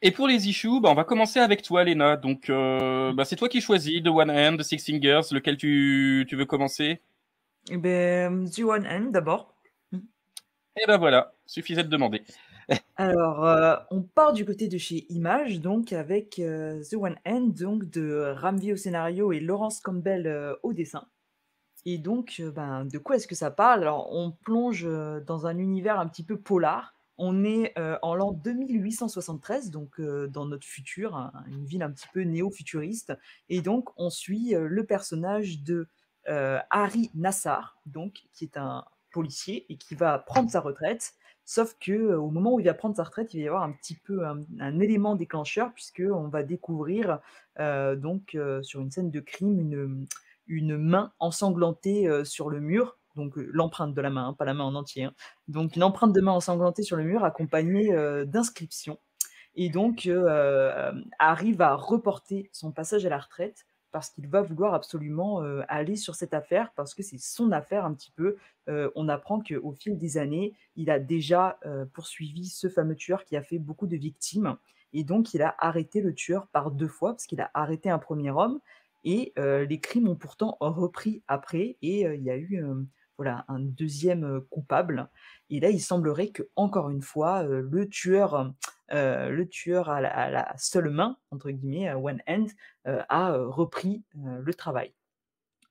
Et pour les issues, on va commencer avec toi, Léna. Donc, c'est toi qui choisis The One Hand, The Six Fingers, lequel tu veux commencer. Eh ben, The One End d'abord. Et ben voilà, suffisait de demander. Alors, on part du côté de chez Image, donc avec The One End, donc de Ramvi au scénario et Laurence Campbell au dessin. Et donc, de quoi est-ce que ça parle? Alors, on plonge dans un univers un petit peu polar. On est en l'an 2873, donc dans notre futur, une ville un petit peu néo-futuriste. Et donc, on suit le personnage de Harry Nassar, donc, qui est un policier et qui va prendre sa retraite. Sauf que au moment où il va prendre sa retraite, il va y avoir un petit peu un élément déclencheur, puisqu'on va découvrir sur une scène de crime une main ensanglantée sur le mur, donc l'empreinte de la main, hein, pas la main en entier, hein. Donc une empreinte de main ensanglantée sur le mur accompagnée d'inscriptions. Et donc Harry va reporter son passage à la retraite parce qu'il va vouloir absolument aller sur cette affaire, parce que c'est son affaire un petit peu. On apprend qu'au fil des années, il a déjà poursuivi ce fameux tueur qui a fait beaucoup de victimes. Et donc, il a arrêté le tueur par 2 fois, parce qu'il a arrêté un premier homme, et les crimes ont pourtant repris après, et il y a eu voilà, un deuxième coupable. Et là, il semblerait que encore une fois, le tueur à la seule main, entre guillemets, à one hand, a repris le travail.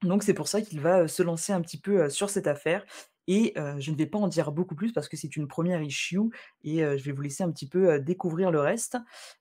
Donc c'est pour ça qu'il va, se lancer un petit peu, sur cette affaire, et je ne vais pas en dire beaucoup plus parce que c'est une première issue, et je vais vous laisser un petit peu, découvrir le reste.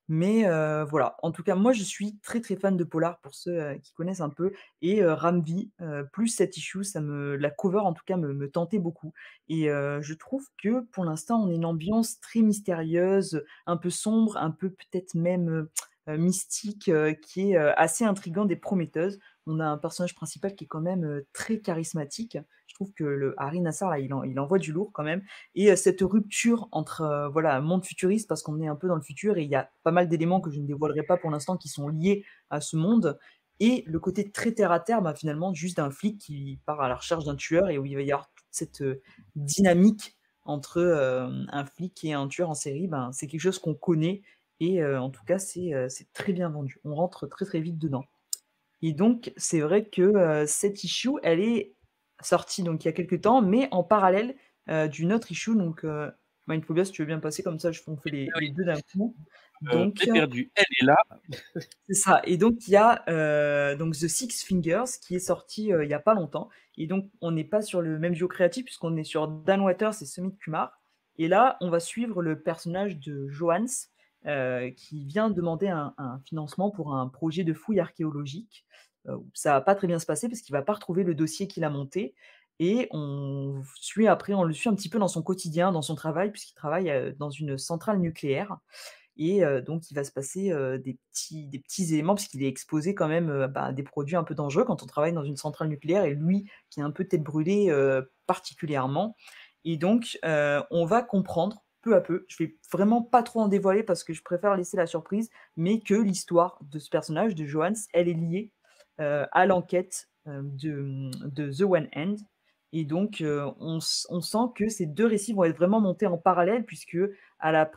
Mais voilà, en tout cas, moi je suis très, très fan de polar pour ceux, qui connaissent un peu, et Ramvi, plus cette issue, ça me la cover en tout cas me tentait beaucoup, et je trouve que pour l'instant, on a une ambiance très mystérieuse, un peu sombre, un peu peut-être même, mystique, qui est, assez intrigante et prometteuse. On a un personnage principal qui est quand même très charismatique. Je trouve que le Harry Nassar, là, il envoie du lourd quand même. Et cette rupture entre voilà, monde futuriste, parce qu'on est un peu dans le futur et il y a pas mal d'éléments que je ne dévoilerai pas pour l'instant qui sont liés à ce monde. Et le côté très terre à terre, finalement, juste d'un flic qui part à la recherche d'un tueur et où il va y avoir toute cette dynamique entre un flic et un tueur en série. C'est quelque chose qu'on connaît, et en tout cas, c'est très bien vendu. On rentre très très vite dedans. Et donc, c'est vrai que cette issue, elle est sortie donc il y a quelque temps, mais en parallèle d'une autre issue. Donc, Mindphobia, si tu veux bien passer, comme ça, on fait les deux d'un coup. J'ai Donc, perdu. Elle est là. c'est ça. Et donc, il y a donc The Six Fingers qui est sorti il y a pas longtemps. Et donc, on n'est pas sur le même duo créatif, puisqu'on est sur Dan Waters et Sumit Kumar. Et là, on va suivre le personnage de Johans, qui vient demander un financement pour un projet de fouille archéologique. Ça va pas très bien se passer parce qu'il va pas retrouver le dossier qu'il a monté. Et on le suit un petit peu dans son quotidien, dans son travail, puisqu'il travaille dans une centrale nucléaire. Et donc il va se passer, des petits éléments, puisqu'il est exposé quand même, à des produits un peu dangereux quand on travaille dans une centrale nucléaire, et lui qui est un peu tête brûlée, particulièrement. Et donc on va comprendre peu à peu, je vais vraiment pas trop en dévoiler parce que je préfère laisser la surprise, mais que l'histoire de ce personnage, de Johannes, elle est liée, à l'enquête, de The One End. Et donc on sent que ces 2 récits vont être vraiment montés en parallèle, puisque à la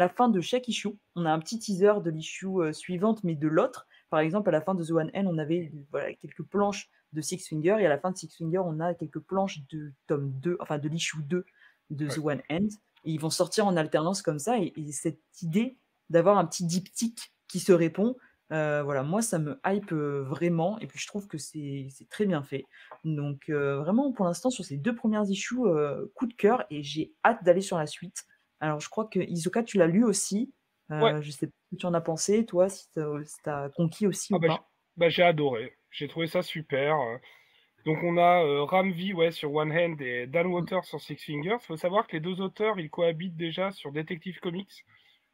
fin de chaque issue, on a un petit teaser de l'issue suivante, mais de l'autre. Par exemple, à la fin de The One End, on avait voilà, quelques planches de Six Finger, et à la fin de Six Finger, on a quelques planches de tome 2, enfin de l'issue 2 de The Ouais. One End. Et ils vont sortir en alternance comme ça, et cette idée d'avoir un petit diptyque qui se répond, voilà, moi ça me hype vraiment, et puis je trouve que c'est très bien fait. Donc vraiment, pour l'instant, sur ces 2 premières issues, coup de cœur, et j'ai hâte d'aller sur la suite. Alors, je crois que Isoka, tu l'as lu aussi. Ouais. Je sais pas ce que tu en as pensé, toi, si t'as conquis aussi Ah ou pas. j'ai adoré. J'ai trouvé ça super. Donc on a Ramvi ouais, sur One Hand et Dan Mm, Waters sur Six Fingers. Il faut savoir que les deux auteurs, ils cohabitent déjà sur Detective Comics.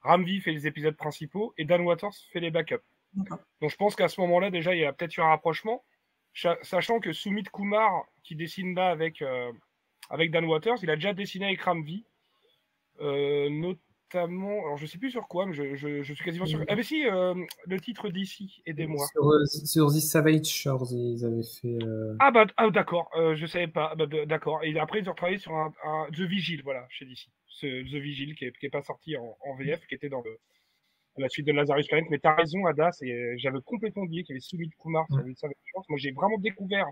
Ramvi fait les épisodes principaux et Dan Waters fait les backups. d'accord. Donc je pense qu'à ce moment-là, déjà, il y a peut-être eu un rapprochement. Sachant que Sumit Kumar, qui dessine là avec Dan Waters, il a déjà dessiné avec Ramvi. Notamment, alors je sais plus sur quoi, mais je suis quasiment sûr. Ah mais si, le titre d'ici, aidez-moi. Sur The Savage Shores, ils avaient fait. D'accord, je savais pas. D'accord. Et après ils ont travaillé sur un The Vigil, voilà, chez DC. Ce The Vigil qui est pas sorti en VF, qui était dans le à la suite de Lazarus Planet. Mais t'as raison, Ada, j'avais complètement oublié qu'il y avait Sumit Kumar sur We Savage Shores. Moi, j'ai vraiment découvert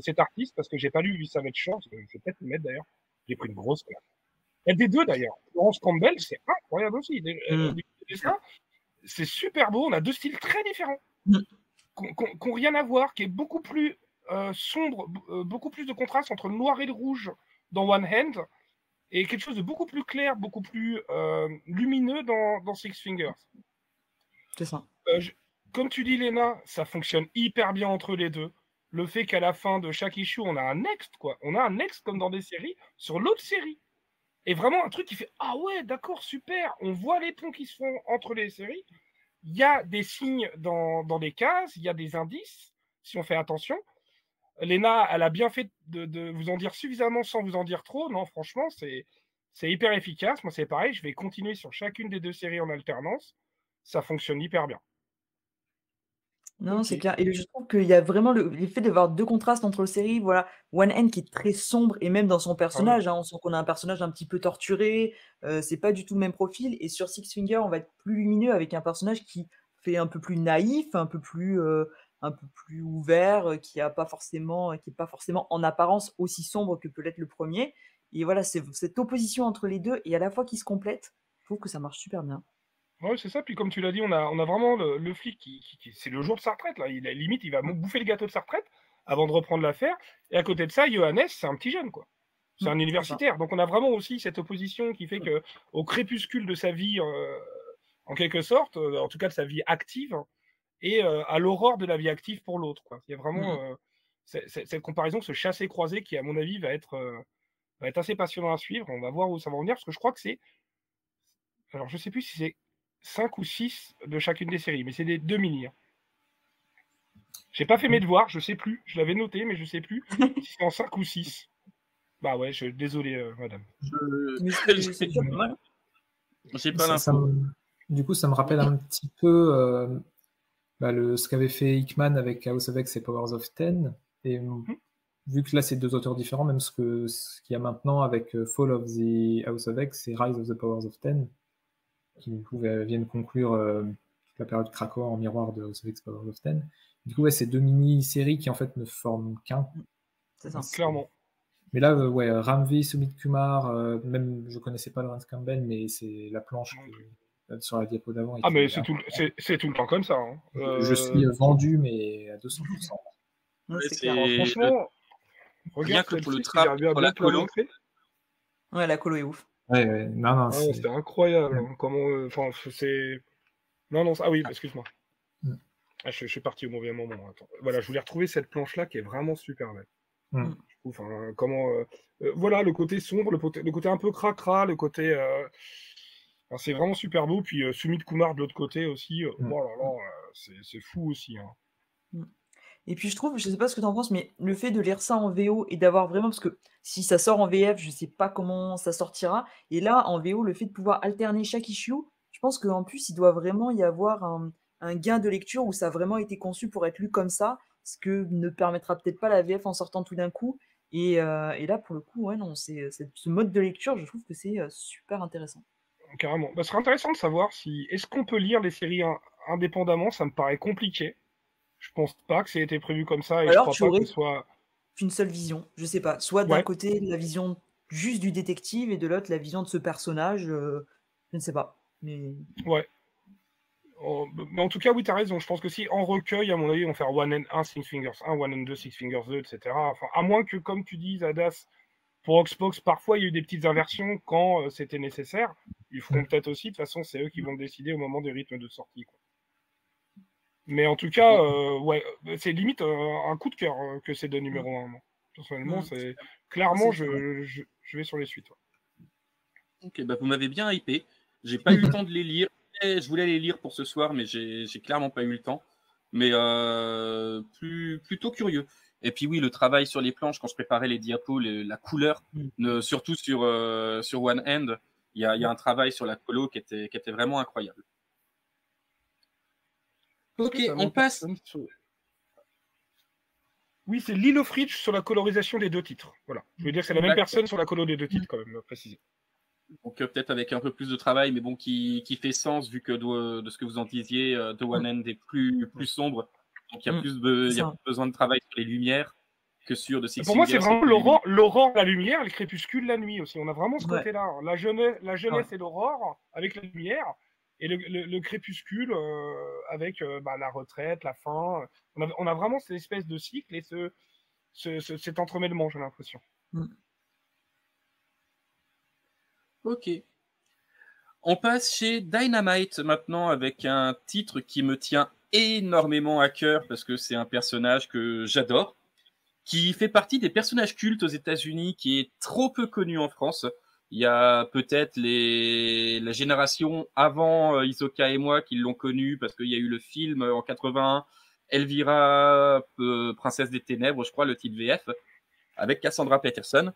cet artiste parce que j'ai pas lu We Savage Shores. Je vais peut-être le mettre d'ailleurs. J'ai pris une grosse claque. Il y a des deux d'ailleurs. Laurence Campbell, c'est incroyable aussi. C'est super beau. On a deux styles très différents, qui n'ont rien à voir, qui est beaucoup plus sombre, beaucoup plus de contraste entre le noir et le rouge dans One Hand, et quelque chose de beaucoup plus clair, beaucoup plus lumineux dans Six Fingers. C'est ça. Comme tu dis, Léna, ça fonctionne hyper bien entre les deux. Le fait qu'à la fin de chaque issue, on a un next, quoi. On a un next comme dans des séries sur l'autre série. Et vraiment un truc qui fait ah ouais, d'accord, super. On voit les ponts qui se font entre les séries. Il y a des signes dans des cases, il y a des indices, si on fait attention. Léna, elle a bien fait de vous en dire suffisamment sans vous en dire trop. Non, franchement, c'est hyper efficace. Moi, c'est pareil. Je vais continuer sur chacune des deux séries en alternance. Ça fonctionne hyper bien. Non, c'est clair. Et je trouve qu'il y a vraiment l'effet d'avoir deux contrastes entre les séries. Voilà, One Hand qui est très sombre, et même dans son personnage, on sent qu'on a un personnage un petit peu torturé. C'est pas du tout le même profil. Et sur Six Finger, on va être plus lumineux avec un personnage qui fait un peu plus naïf, un peu plus ouvert, qui est pas forcément en apparence aussi sombre que peut l'être le premier. Et voilà, c'est cette opposition entre les deux et à la fois qui se complètent. Je trouve que ça marche super bien. Ouais, c'est ça. Puis comme tu l'as dit, on a vraiment le flic qui c'est le jour de sa retraite là. Limite, il va bouffer le gâteau de sa retraite avant de reprendre l'affaire. Et à côté de ça, Johannes, c'est un petit jeune quoi. C'est un universitaire. Donc on a vraiment aussi cette opposition qui fait que au crépuscule de sa vie, en quelque sorte, en tout cas de sa vie active, et à l'aurore de la vie active pour l'autre. Il y a vraiment cette comparaison, ce chassé-croisé qui, à mon avis, va être assez passionnant à suivre. On va voir où ça va en venir, parce que je crois que c'est... Alors, je sais plus si c'est 5 ou 6 de chacune des séries, mais c'est des 2 mini. J'ai pas fait mes devoirs, je sais plus. Je l'avais noté, mais je sais plus si c'est en 5 ou 6. Bah ouais, désolé, madame. J'ai pas l'info. Du coup, ça me rappelle un petit peu ce qu'avait fait Hickman avec House of X et Powers of Ten. Et vu que là, c'est deux auteurs différents, même ce qu'il y a maintenant avec Fall of the House of X et Rise of the Powers of Ten, qui du coup viennent conclure la période Krakoa en miroir de House of X, Powers of Ten. Du coup, c'est deux mini-séries qui en fait ne forment qu'un. C'est ça. Clairement. Mais là, Ramvi, Sumit Kumar, même je connaissais pas Laurence Campbell, mais c'est la planche sur la diapo d'avant. Ah, mais c'est tout le temps comme ça. Hein. Je suis vendu, mais à 200%. Franchement, rien que pour le trap, pour la colo. Ouais, la colo est ouf. Ouais, non, c'était incroyable. Hein. Comment, c'est... Non, ah oui, excuse-moi. Ah, je suis parti au mauvais moment. Attends. Voilà, je voulais retrouver cette planche-là qui est vraiment super belle. Je trouve, voilà, le côté sombre, le côté un peu cracra, le côté... c'est vraiment super beau. Puis Sumit Kumar de l'autre côté aussi. C'est fou aussi. Hein. Et puis je trouve, je sais pas ce que tu en penses, mais le fait de lire ça en VO et d'avoir vraiment, parce que si ça sort en VF, je sais pas comment ça sortira. Et là, en VO, le fait de pouvoir alterner chaque issue, je pense qu'en plus, il doit vraiment y avoir un gain de lecture où ça a vraiment été conçu pour être lu comme ça, ce que ne permettra peut-être pas la VF en sortant tout d'un coup. Et là, pour le coup, ouais, non, ce mode de lecture, je trouve que c'est super intéressant. Carrément. Ce serait intéressant de savoir est-ce qu'on peut lire les séries indépendamment. Ça me paraît compliqué. Je pense pas que ça ait été prévu comme ça. Et alors, je crois pas que ce soit une seule vision, je sais pas. Soit d'un côté la vision juste du détective et de l'autre la vision de ce personnage, je ne sais pas. Mais... Ouais. Mais en tout cas, oui, tu as raison. Je pense que si en recueil, à mon avis, on va faire One and 1, Six Fingers 1, One and 2, Six Fingers 2, etc. Enfin, à moins que, comme tu dis, Adas, pour Xbox, parfois il y a eu des petites inversions quand c'était nécessaire. Ils feront peut-être aussi. De toute façon, c'est eux qui vont décider au moment des rythmes de sortie. Quoi. Mais en tout cas, c'est limite un coup de cœur que c'est de numéro 1. Personnellement, c'est clairement, je vais sur les suites. Ouais. Ok, vous m'avez bien hypé. J'ai pas eu le temps de les lire. Je voulais les lire pour ce soir, mais j'ai clairement pas eu le temps. Mais plutôt curieux. Et puis oui, le travail sur les planches, quand je préparais les diapos, la couleur, surtout sur One Hand, il y a un travail sur la colo qui était vraiment incroyable. Ok, on passe. Oui, c'est Lilo Fridge sur la colorisation des deux titres. Voilà. Je veux dire que c'est la même personne sur la colo des deux titres, quand même, préciser. Donc peut-être avec un peu plus de travail, mais bon, qui fait sens vu que de ce que vous en disiez, The One End est plus sombre. Donc il y a plus besoin de travail sur les lumières que sur de Six Pour moi, c'est Fingers. vraiment l'aurore, la lumière, le crépuscule, la nuit aussi. On a vraiment ce côté-là. La jeunesse et l'aurore avec la lumière, et le crépuscule avec la retraite, la fin. On a vraiment cette espèce de cycle et cet entremêlement, j'ai l'impression. Ok. On passe chez Dynamite maintenant avec un titre qui me tient énormément à cœur parce que c'est un personnage que j'adore, qui fait partie des personnages cultes aux États-Unis, qui est trop peu connu en France. Il y a peut-être la génération avant Hisoka et moi qui l'ont connu parce qu'il y a eu le film en 81, Elvira, Princesse des Ténèbres, je crois, le titre VF, avec Cassandra Peterson.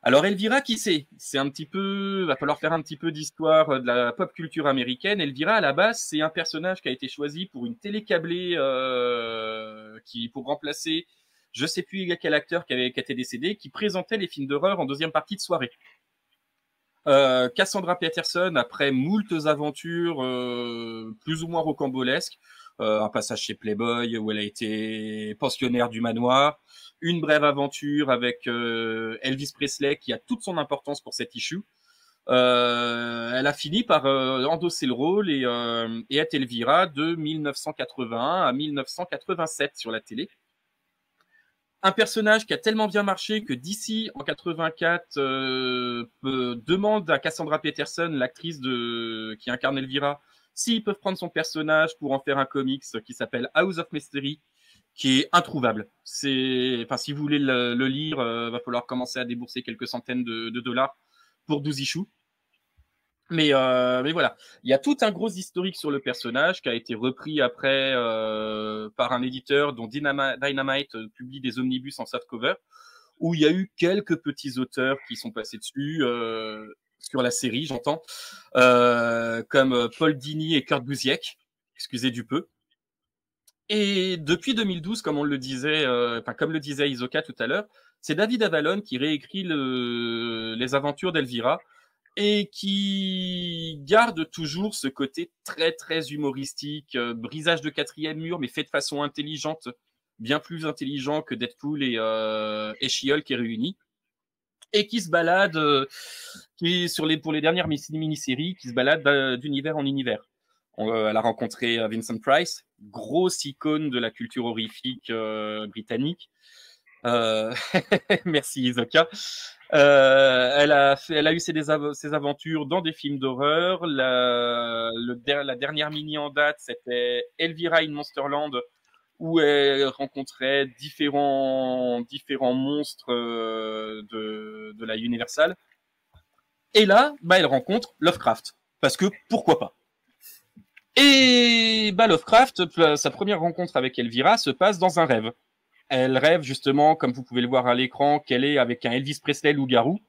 Alors Elvira, qui c'est? C'est un petit peu, va falloir faire un petit peu d'histoire de la pop culture américaine. Elvira, à la base, c'est un personnage qui a été choisi pour une télé câblée pour remplacer, je sais plus quel acteur qui était décédé, qui présentait les films d'horreur en deuxième partie de soirée. Cassandra Peterson, après moultes aventures plus ou moins rocambolesques, un passage chez Playboy où elle a été pensionnaire du manoir, une brève aventure avec Elvis Presley qui a toute son importance pour cette issue. Elle a fini par endosser le rôle et être Elvira de 1981 à 1987 sur la télé. Un personnage qui a tellement bien marché que DC, en 84, demande à Cassandra Peterson, l'actrice qui incarne Elvira, s'ils peuvent prendre son personnage pour en faire un comics qui s'appelle House of Mystery, qui est introuvable. Si vous voulez le lire, va falloir commencer à débourser quelques centaines de dollars pour 12 issues. Mais voilà, il y a tout un gros historique sur le personnage qui a été repris après par un éditeur dont Dynamite publie des omnibus en softcover, où il y a eu quelques petits auteurs qui sont passés dessus sur la série, j'entends, comme Paul Dini et Kurt Busiek, excusez du peu. Et depuis 2012, comme on le disait, comme le disait Hisoka tout à l'heure, c'est David Avallone qui réécrit les aventures d'Elvira et qui garde toujours ce côté très très humoristique, brisage de quatrième mur, mais fait de façon intelligente, bien plus intelligent que Deadpool et She-Hulk réunis, et qui se balade, pour les dernières mini-séries, qui se balade d'univers en univers. Elle a rencontré Vincent Price, grosse icône de la culture horrifique britannique. Merci Hisoka. Elle a eu ses aventures dans des films d'horreur. La dernière mini en date, c'était Elvira in Monsterland, où elle rencontrait différents monstres de la Universal. Et là, elle rencontre Lovecraft. Parce que pourquoi pas? Et Lovecraft, sa première rencontre avec Elvira se passe dans un rêve. Elle rêve justement, comme vous pouvez le voir à l'écran, qu'elle est avec un Elvis Presley loup-garou.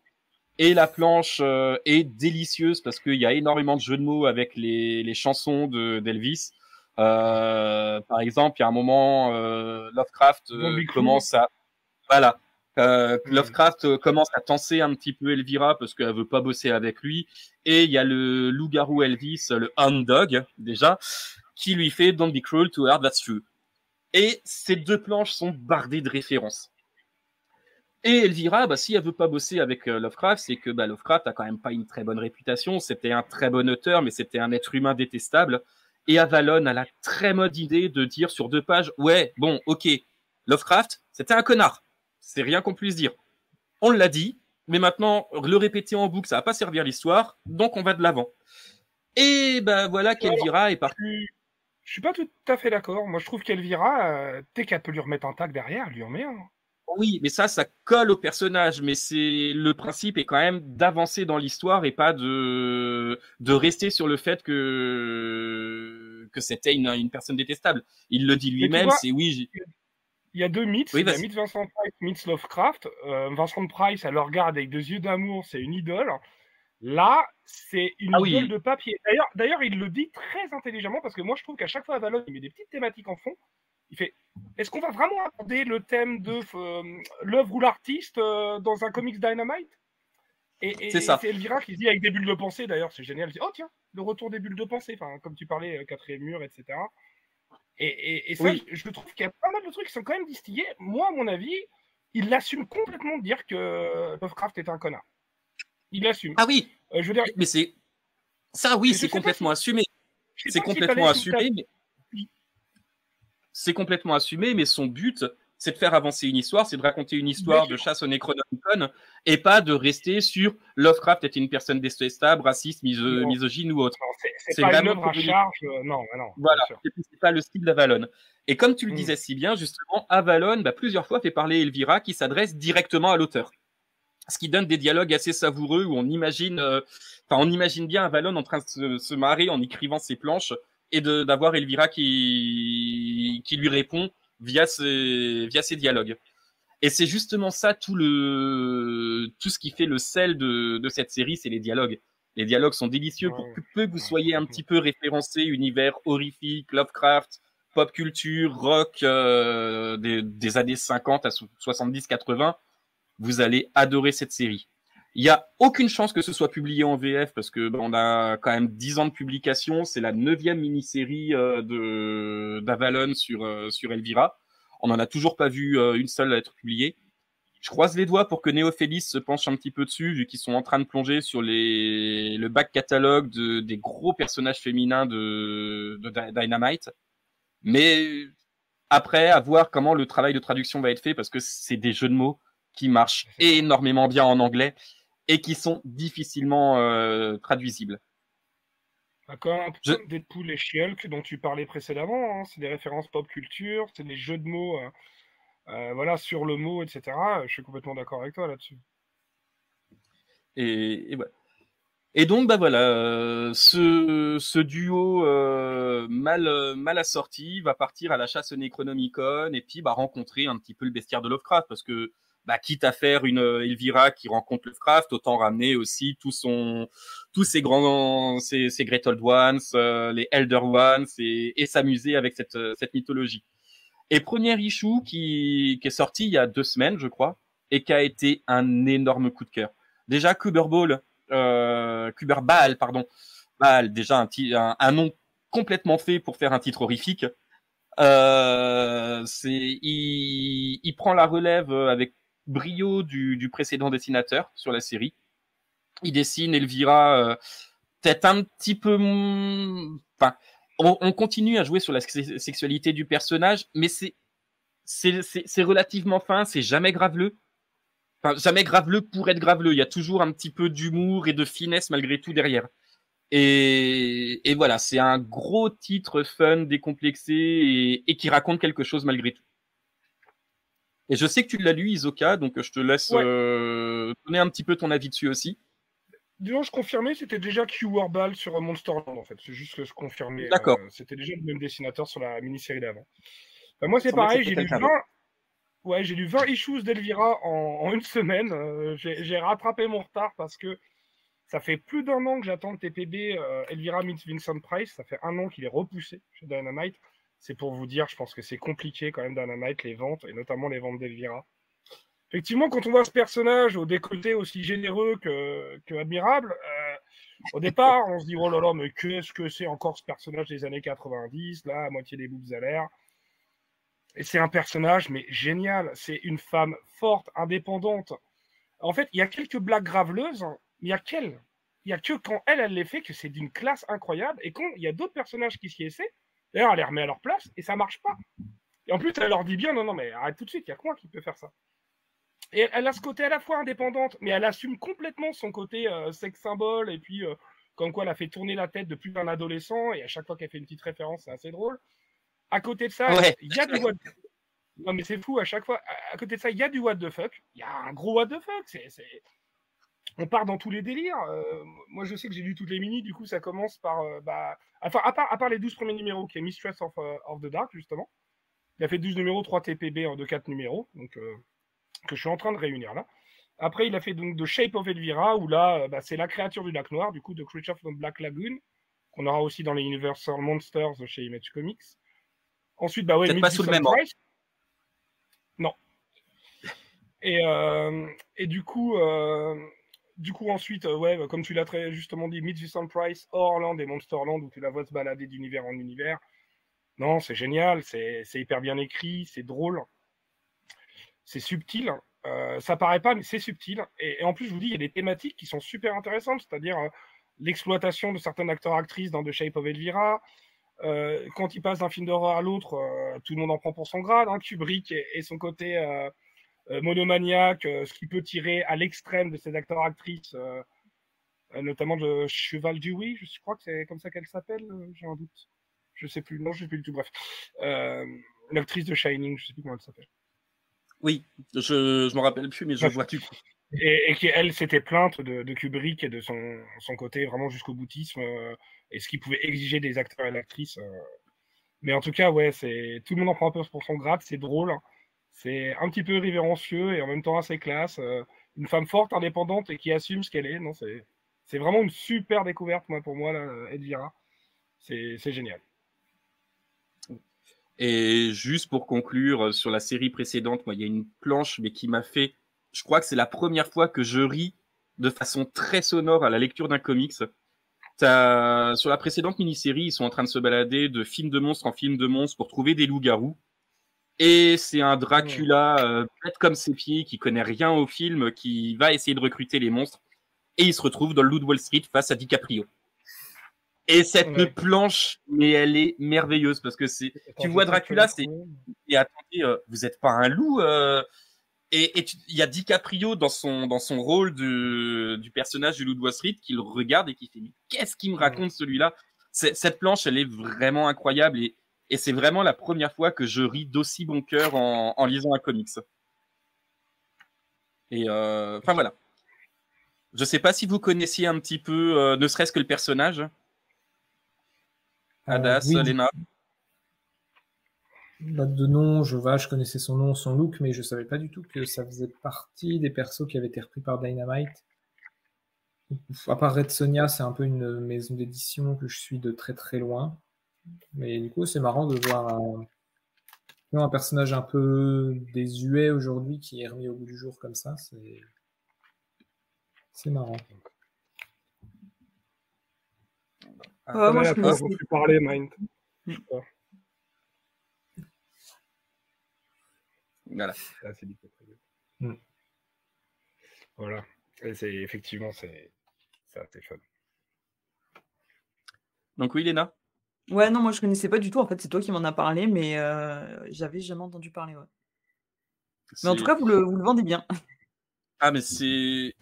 Et la planche est délicieuse parce qu'il y a énormément de jeux de mots avec les chansons d'Elvis. Par exemple, il y a un moment, Lovecraft commence à... Voilà. Lovecraft commence à tenser un petit peu Elvira parce qu'elle veut pas bosser avec lui. Et il y a le loup-garou Elvis, le hound dog, déjà, qui lui fait « Don't be cruel to her, that's true ». Et ces deux planches sont bardées de références. Et Elvira, si elle veut pas bosser avec Lovecraft, c'est que Lovecraft a quand même pas une très bonne réputation. C'était un très bon auteur, mais c'était un être humain détestable. Et Avallone a la très mode idée de dire sur 2 pages, ouais, bon, ok, Lovecraft, c'était un connard. C'est rien qu'on puisse dire. On l'a dit, mais maintenant, le répéter en boucle, ça va pas servir l'histoire, donc on va de l'avant. Et voilà qu'Elvira est partie. Je suis pas tout à fait d'accord. Moi, je trouve qu'Elvira, dès qu'elle peut lui remettre un tag derrière, elle lui en met un. Oui, mais ça colle au personnage. Mais le principe est quand même d'avancer dans l'histoire et pas de rester sur le fait que c'était une personne détestable. Il le dit lui-même, c'est oui. Il y a 2 mythes. Oui, il y a mythe Vincent Price, mythe Lovecraft. Vincent Price, elle le regarde avec 2 yeux d'amour, c'est une idole. Là, c'est une idole de papier. D'ailleurs, il le dit très intelligemment parce que moi, je trouve qu'à chaque fois, Avallone, il met des petites thématiques en fond. Il fait, est-ce qu'on va vraiment aborder le thème de l'œuvre ou l'artiste dans un comics Dynamite? C'est ça. C'est Elvira qui dit avec des bulles de pensée, d'ailleurs, c'est génial. Elle dit, oh tiens, le retour des bulles de pensée, enfin, comme tu parlais, quatrième mur, etc. Et ça, Oui. je trouve qu'il y a pas mal de trucs qui sont quand même distillés. Moi, à mon avis, il l'assume complètement de dire que Lovecraft est un connard. Il l'assume. Ah oui, Je veux dire, mais c'est ça, oui, mais je c'est sais pas complètement si- assumé. je sais C'est pas si complètement t'allais sous ta- assumé, mais c'est complètement assumé, mais son but, c'est de faire avancer une histoire, c'est de raconter une histoire de chasse au Necronomicon, et pas de rester sur Lovecraft était une personne détestable, raciste, Non. misogyne ou autre. Non, c'est C'est pas une vraiment œuvre à pour charge. Non, Voilà, bien sûr. et puis c'est pas le style d'Avalon. Et comme tu le Mm. disais si bien, justement, Avalon, plusieurs fois fait parler Elvira qui s'adresse directement à l'auteur. Ce qui donne des dialogues assez savoureux où on imagine bien Avalon en train de se marrer en écrivant ses planches et d'avoir Elvira qui lui répond via ses dialogues. Et c'est justement ça tout ce qui fait le sel de cette série, c'est les dialogues. Les dialogues sont délicieux pour peu que vous soyez un petit peu référencé univers horrifique, Lovecraft, pop culture, rock des années 50 à 70-80. Vous allez adorer cette série. Il n'y a aucune chance que ce soit publié en VF parce que on a quand même 10 ans de publication. C'est la 9e mini-série d'Avalon sur Elvira. On n'en a toujours pas vu une seule être publiée. Je croise les doigts pour que Néophélis se penche un petit peu dessus, vu qu'ils sont en train de plonger sur le back catalogue des gros personnages féminins de Dynamite. Mais après, à voir comment le travail de traduction va être fait, parce que c'est des jeux de mots qui marchent énormément bien en anglais et qui sont difficilement traduisibles. D'accord, un peu comme Deadpool et She-Hulk dont tu parlais précédemment, hein. C'est des références pop culture, c'est des jeux de mots voilà, sur le mot, etc. Je suis complètement d'accord avec toi là-dessus. Et voilà. Et donc, voilà, ce duo mal assorti va partir à la chasse au Necronomicon et puis rencontrer un petit peu le bestiaire de Lovecraft parce que quitte à faire une Elvira qui rencontre Lovecraft, autant ramener aussi tous ces Great Old Ones, les Elder Ones et s'amuser avec cette mythologie. Et premier issue qui est sorti il y a 2 semaines, je crois, et qui a été un énorme coup de cœur. Déjà, Kuber Baal, déjà un nom complètement fait pour faire un titre horrifique. Il prend la relève avec brio du précédent dessinateur sur la série. Il dessine Elvira peut-être un petit peu... Enfin, on continue à jouer sur la sexualité du personnage, mais c'est relativement fin, c'est jamais graveleux. Enfin, jamais graveleux pour être graveleux. Il y a toujours un petit peu d'humour et de finesse malgré tout derrière. Et voilà, c'est un gros titre fun, décomplexé et qui raconte quelque chose malgré tout. Et je sais que tu l'as lu, Isoka, donc je te laisse donner un petit peu ton avis dessus aussi. Disons, je confirmais, c'était déjà Q Warball sur Monsterland, en fait. C'est juste que je confirmais. D'accord. C'était déjà le même dessinateur sur la mini-série d'avant. Moi, c'est pareil, j'ai lu 20 issues d'Elvira en une semaine. J'ai rattrapé mon retard parce que ça fait plus d'1 an que j'attends le TPB Elvira meets Vincent Price. Ça fait 1 an qu'il est repoussé chez Dynamite. C'est pour vous dire, je pense que c'est compliqué quand même Dynamite, les ventes, et notamment les ventes d'Elvira. Effectivement, quand on voit ce personnage au décolleté aussi généreux que admirable, au départ, on se dit, oh là là, mais qu'est-ce que c'est encore ce personnage des années 90, là, à moitié des boobs à l'air. Et c'est un personnage, mais génial. C'est une femme forte, indépendante. En fait, il y a quelques blagues graveleuses, mais il y a qu'elle. Il y a que quand elle les fait que c'est d'une classe incroyable. Et quand il y a d'autres personnages qui s'y essaient, d'ailleurs, elle les remet à leur place et ça marche pas. Et en plus, elle leur dit bien, non, mais arrête tout de suite, il y a que moi qui peut faire ça. Et elle a ce côté à la fois indépendante, mais elle assume complètement son côté sex symbole, et puis comme quoi elle a fait tourner la tête de plus d'un adolescent, et à chaque fois qu'elle fait une petite référence, c'est assez drôle. À côté de ça, il y a du what... Non mais c'est fou, à chaque fois, à côté de ça, il y a du what the fuck, il y a un gros what the fuck, on part dans tous les délires. Moi je sais que j'ai lu toutes les mini, du coup ça commence par... Enfin, à part les 12 premiers numéros, qui est Mistress of the Dark, justement. Il a fait 12 numéros, 3 TPB de 4 numéros, donc... que je suis en train de réunir là. Après, il a fait donc The Shape of Elvira, où là, c'est la créature du lac noir, du coup, The Creature from Black Lagoon, qu'on aura aussi dans les Universal Monsters chez Image Comics. Ensuite, peut-être pas sous le même ordre. Non. Et du coup, du coup, ensuite, ouais, comme tu l'as très justement dit, Meet Vincent Price, Horrorland et Monsterland, où tu la vois se balader d'univers en univers. Non, c'est génial, c'est hyper bien écrit, c'est drôle, c'est subtil. Ça paraît pas, mais c'est subtil. Et en plus, je vous dis, il y a des thématiques qui sont super intéressantes, c'est-à-dire l'exploitation de certains acteurs-actrices dans The Shape of Elvira. Quand il passe d'un film d'horreur à l'autre, tout le monde en prend pour son grade. Hein. Kubrick et son côté monomaniaque, ce qui peut tirer à l'extrême de ses acteurs-actrices, notamment de Cheval du Oui, je crois que c'est comme ça qu'elle s'appelle, j'ai un doute. Je sais plus, non, je sais plus du tout, bref. L'actrice de Shining, je sais plus comment elle s'appelle. Oui, je m'en rappelle plus, mais je vois du coup. Et qui, elle, s'était plainte de Kubrick et de son côté vraiment jusqu'au boutisme, et ce qu'il pouvait exiger des acteurs et d'actrices. Mais en tout cas, ouais, tout le monde en prend un peu pour son grade, c'est drôle, c'est un petit peu révérencieux et en même temps assez classe. Une femme forte, indépendante et qui assume ce qu'elle est. Non, c'est vraiment une super découverte, pour moi, là, Elvira. C'est génial. Et juste pour conclure sur la série précédente, moi, il y a une planche, mais qui m'a fait, je crois que c'est la première fois que je ris de façon très sonore à la lecture d'un comics. Sur la précédente mini-série, ils sont en train de se balader de film de monstre en film de monstre pour trouver des loups-garous. Et c'est un Dracula bête comme ses pieds, qui connaît rien au film, qui va essayer de recruter les monstres. Et il se retrouve dans le Loup de Wall Street face à DiCaprio. Et cette planche, mais elle est merveilleuse parce que tu vois Dracula, et attendez, vous êtes pas un loup, et il y a DiCaprio dans son rôle du personnage du Loup de Wall Street qui le regarde et qui fait mais qu'est-ce qu'il me raconte celui-là. Cette planche, elle est vraiment incroyable et c'est vraiment la première fois que je ris d'aussi bon cœur en lisant un comics. Et enfin voilà. Je sais pas si vous connaissiez un petit peu, ne serait-ce que le personnage. Hadas, oui, Lena. De nom, je connaissais son nom, son look, mais je savais pas du tout que ça faisait partie des persos qui avaient été repris par Dynamite. À part Red Sonja, c'est un peu une maison d'édition que je suis de très très loin. Mais du coup, c'est marrant de voir un personnage un peu désuet aujourd'hui qui est remis au bout du jour comme ça. C'est marrant. Moi, je connaissais. Plus parler, Mind. Voilà. Voilà. Et effectivement, c'est assez fun. Donc oui, Léna. Ouais, non, moi je connaissais pas du tout. En fait, c'est toi qui m'en as parlé, mais j'avais jamais entendu parler. Ouais. Mais en tout cas, vous le vendez bien. Ah, mais c'est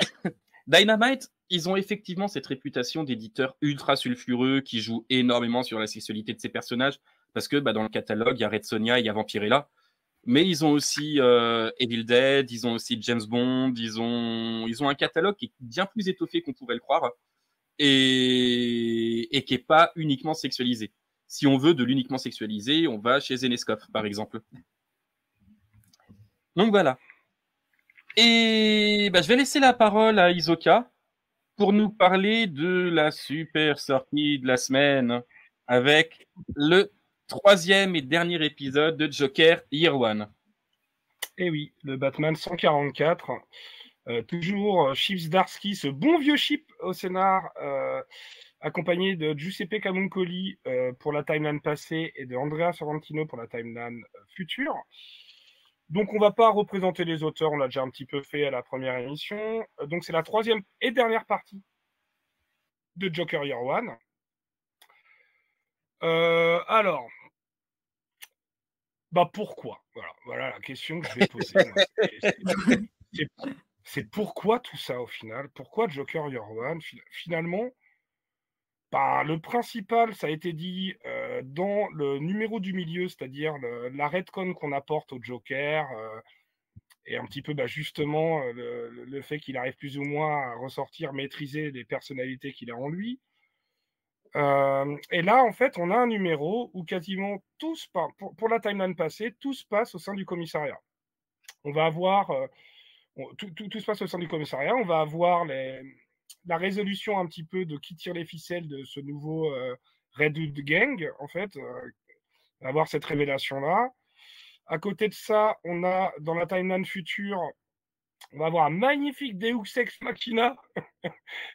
Dynamite. Ils ont effectivement cette réputation d'éditeurs ultra sulfureux qui jouent énormément sur la sexualité de ces personnages parce que dans le catalogue, il y a Red Sonja, il y a Vampirella. Mais ils ont aussi Evil Dead, ils ont aussi James Bond, ils ont un catalogue qui est bien plus étoffé qu'on pourrait le croire et qui est pas uniquement sexualisé. Si on veut de l'uniquement sexualisé, on va chez Zenescope, par exemple. Donc voilà. Et je vais laisser la parole à Isoka pour nous parler de la super sortie de la semaine avec le 3e et dernier épisode de Joker Year One. Eh oui, le Batman 144. Toujours Chips Zdarsky, ce bon vieux chip au scénar, accompagné de Giuseppe Camuncoli pour la timeline passée et de Andrea Sorrentino pour la timeline future. Donc on va pas représenter les auteurs, on l'a déjà un petit peu fait à la première émission. Donc c'est la 3e et dernière partie de Joker Year One. Alors, pourquoi ? Voilà la question que je vais poser. C'est pourquoi tout ça au final ? Pourquoi Joker Year One ? Finalement, le principal, ça a été dit dans le numéro du milieu, c'est-à-dire la retcon qu'on apporte au Joker, et un petit peu justement le fait qu'il arrive plus ou moins à ressortir, maîtriser les personnalités qu'il a en lui. Et là, en fait, on a un numéro où quasiment tout se passe, pour la timeline passée, tout se passe au sein du commissariat. On va avoir... tout se passe au sein du commissariat. On va avoir la résolution un petit peu de qui tire les ficelles de ce nouveau Red Hood Gang, en fait. On va avoir cette révélation-là. À côté de ça, on a, dans la timeline future, On va avoir un magnifique Deus Ex Machina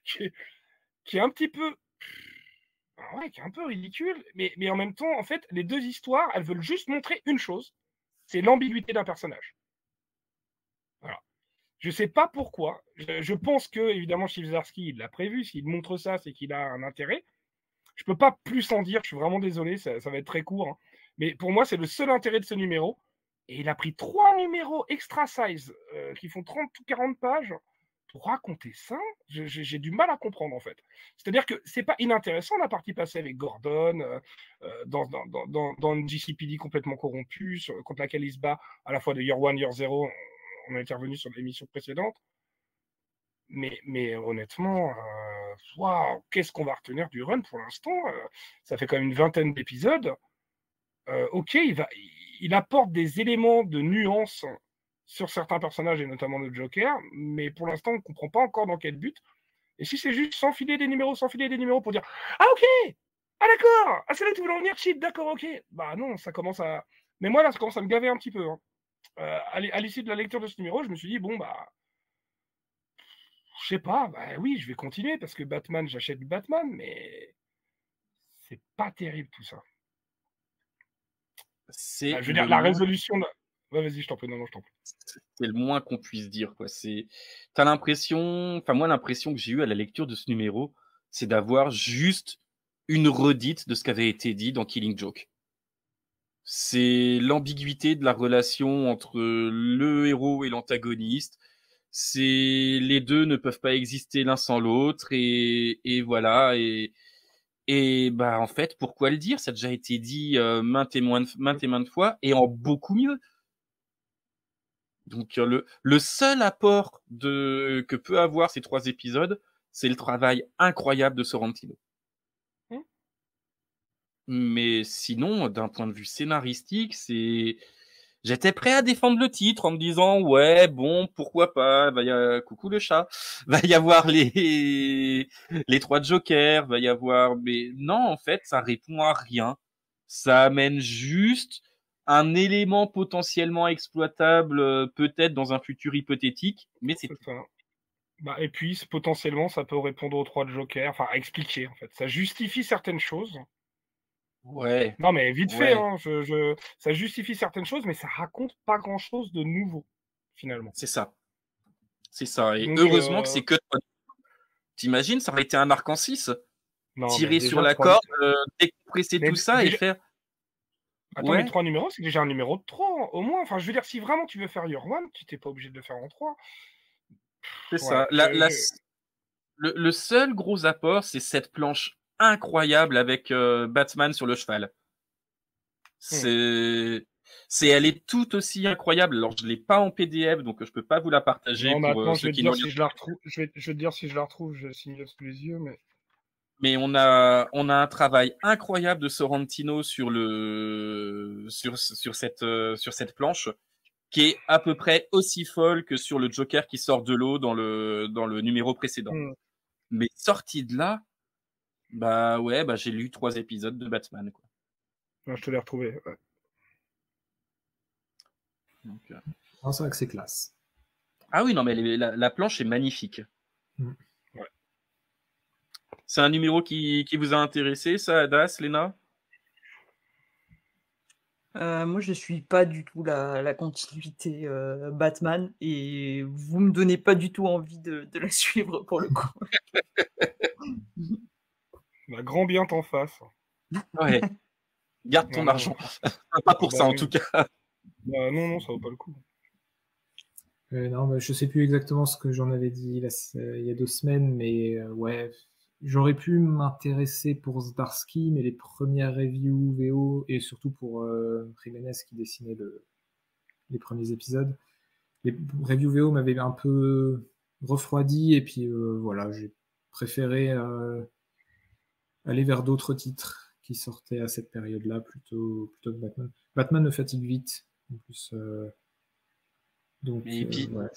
qui est un petit peu... Ouais, qui est un peu ridicule, mais en même temps, en fait, les deux histoires, elles veulent juste montrer une chose, c'est l'ambiguïté d'un personnage. Voilà. Je sais pas pourquoi. Je pense que, évidemment, Chip Zdarsky, il l'a prévu. S'il montre ça, c'est qu'il a un intérêt. Je peux pas plus en dire. Je suis vraiment désolé. Ça va être très court. Hein. Mais pour moi, c'est le seul intérêt de ce numéro. Et il a pris 3 numéros extra size qui font 30 ou 40 pages pour raconter ça. J'ai du mal à comprendre, en fait. C'est-à-dire que c'est pas inintéressant la partie passée avec Gordon, dans une GCPD complètement corrompue, contre laquelle il se bat à la fois de Year One, Year Zero. On a intervenu sur l'émission précédente. Mais honnêtement, wow, qu'est-ce qu'on va retenir du run pour l'instant ça fait quand même une vingtaine d'épisodes. Ok, il apporte des éléments de nuance sur certains personnages, et notamment le Joker, mais pour l'instant, on ne comprend pas encore dans quel but. Et si c'est juste s'enfiler des numéros pour dire « Ah ok, ah d'accord, ah c'est là que tu voulais en venir, Chip, d'accord, ok ». Bah non, ça commence à... Mais moi, là, ça commence à me gaver un petit peu. Hein. À l'issue de la lecture de ce numéro, je me suis dit, bon, bah... Je sais pas, bah oui, je vais continuer, parce que Batman, j'achète du Batman, mais... C'est pas terrible, tout ça. C'est Je veux dire, la résolution... Ouais, vas-y, je t'en prie, non, je t'en prie. C'est le moins qu'on puisse dire, quoi. T'as l'impression, enfin moi l'impression que j'ai eue à la lecture de ce numéro, c'est d'avoir juste une redite de ce qui avait été dit dans Killing Joke. C'est l'ambiguïté de la relation entre le héros et l'antagoniste. C'est les deux ne peuvent pas exister l'un sans l'autre et voilà et bah en fait pourquoi le dire? Ça a déjà été dit maintes et maintes fois et en beaucoup mieux. Donc le seul apport que peut avoir ces 3 épisodes, c'est le travail incroyable de Sorrentino. Mais sinon, d'un point de vue scénaristique, j'étais prêt à défendre le titre en me disant ouais bon pourquoi pas, coucou le chat, va y avoir les 3 Jokers, va y avoir mais non en fait ça répond à rien, ça amène juste un élément potentiellement exploitable peut-être dans un futur hypothétique, mais c'est ça. Bah, et puis potentiellement ça peut répondre aux 3 Jokers, enfin expliquer en fait, ça justifie certaines choses. Ouais. Non mais vite fait, hein, ça justifie certaines choses, mais ça raconte pas grand-chose de nouveau finalement. C'est ça. C'est ça. Et donc, heureusement que c'est que... T'imagines, ça aurait été un arc en 6 tirer sur la corde, décompresser tout ça et faire... Attends, mais 3 numéros, c'est déjà un numéro de trop, au moins. Enfin, je veux dire, si vraiment tu veux faire Year One, tu t'es pas obligé de le faire en 3. C'est ça. Le seul gros apport, c'est cette planche incroyable avec Batman sur le cheval. Elle est tout aussi incroyable. Alors, je l'ai pas en PDF, donc je peux pas vous la partager. Non, mais attends, je vais te dire si je la retrouve. Je vais te dire si je la retrouve. Je signe sous les yeux, mais. Mais on a un travail incroyable de Sorrentino sur cette planche, qui est à peu près aussi folle que sur le Joker qui sort de l'eau dans le numéro précédent. Mais sorti de là, bah ouais, j'ai lu 3 épisodes de Batman, quoi. Non, je te l'ai retrouvé. Ouais. Donc, c'est vrai que c'est classe. Ah oui, non, mais la planche est magnifique. Ouais. C'est un numéro qui vous a intéressé, ça, Adas, Léna? Moi, je suis pas du tout la continuité Batman et vous me donnez pas du tout envie de la suivre pour le coup. Grand bien t'en face. Ouais. Garde ton argent. Pas pour ça, en tout cas. Non, ça vaut pas le coup. Non, je sais plus exactement ce que j'en avais dit là, il y a 2 semaines, mais ouais, j'aurais pu m'intéresser pour Zdarsky, mais les premières reviews VO, et surtout pour Jiménez qui dessinait les premiers épisodes, les reviews VO m'avaient un peu refroidi, et puis voilà, j'ai préféré aller vers d'autres titres qui sortaient à cette période-là plutôt que Batman. Batman me fatigue vite, en plus. Donc, et puis, ouais.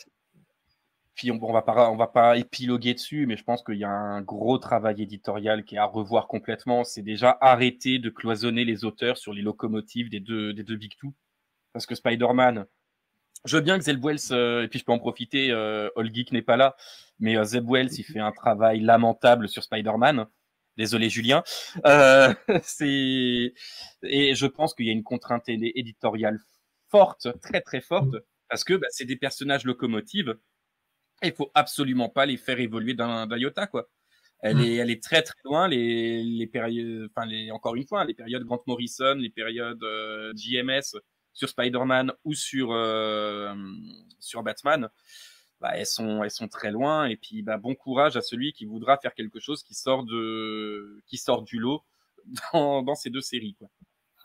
Puis on va pas épiloguer dessus, mais je pense qu'il y a un gros travail éditorial qui est à revoir complètement. C'est déjà arrêter de cloisonner les auteurs sur les locomotives des deux Big Two. Parce que Spider-Man, Je veux bien que Zeb Wells, et puis je peux en profiter, All Geek n'est pas là, mais Zeb Wells, il fait un travail lamentable sur Spider-Man. Désolé Julien. Et je pense qu'il y a une contrainte éditoriale forte, très très forte, parce que c'est des personnages locomotives, et il faut absolument pas les faire évoluer d'un iota, quoi. Elle est très très loin, les périodes, encore une fois, les périodes Grant Morrison, les périodes JMS sur Spider-Man ou sur Batman, elles sont très loin. Et puis bon courage à celui qui voudra faire quelque chose qui sort du lot dans ces deux séries, quoi.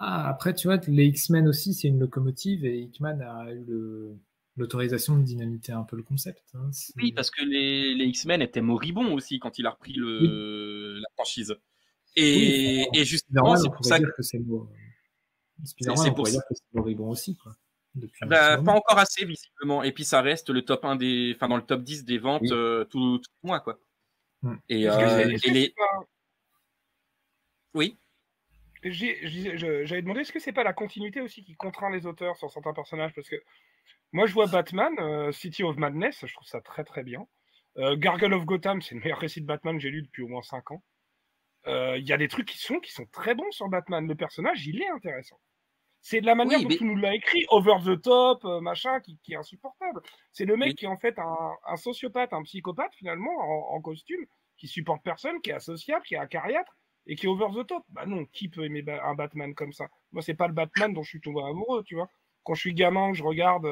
Après, tu vois, les X-Men aussi, c'est une locomotive et Hickman a eu l'autorisation de dynamiter un peu le concept. Hein. Oui, parce que les X-Men étaient moribonds aussi quand il a repris la franchise. Et justement, Spider-Man, c'est on pour pourrait ça dire que que c'est Spider-Man, on pourrait dire que c'est moribond aussi, quoi. Depuis un petit pas moment. encore assez visiblement. Et puis ça reste le top 1 dans le top 10 des ventes tout le mois, quoi. Et, oui. J'avais demandé, est-ce que c'est pas la continuité aussi qui contraint les auteurs sur certains personnages? Parce que moi, je vois Batman, City of Madness, je trouve ça très très bien. Gargoyle of Gotham, c'est le meilleur récit de Batman que j'ai lu depuis au moins 5 ans. Il y a des trucs qui sont très bons sur Batman. Le personnage, il est intéressant. C'est de la manière dont tu nous l'as écrit, over the top, machin, qui est insupportable. C'est le mec qui est en fait un sociopathe, un psychopathe finalement, en costume, qui supporte personne, qui est associable, qui est acariâtre, et qui est over the top. Bah non, qui peut aimer un Batman comme ça? Moi, c'est pas le Batman dont je suis tombé amoureux, tu vois. Quand je suis gamin, que je regarde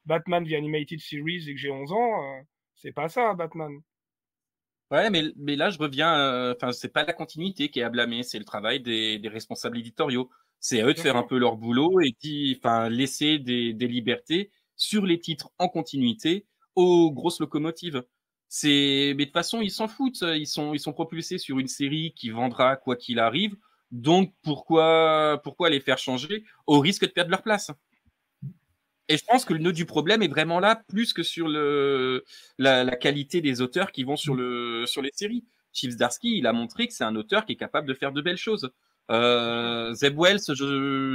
Batman The Animated Series et que j'ai 11 ans, c'est pas ça, Batman. Ouais, mais là, je reviens. C'est pas la continuité qui est à blâmer, c'est le travail des responsables éditoriaux. C'est à eux de faire un peu leur boulot et laisser des libertés sur les titres en continuité aux grosses locomotives. Mais de toute façon, ils s'en foutent. Ils sont propulsés sur une série qui vendra quoi qu'il arrive. Donc pourquoi les faire changer au risque de perdre leur place? Et je pense que le nœud du problème est vraiment là, plus que sur la qualité des auteurs qui vont sur les séries. Chip Zdarsky, il a montré que c'est un auteur qui est capable de faire de belles choses. Zeb Wells,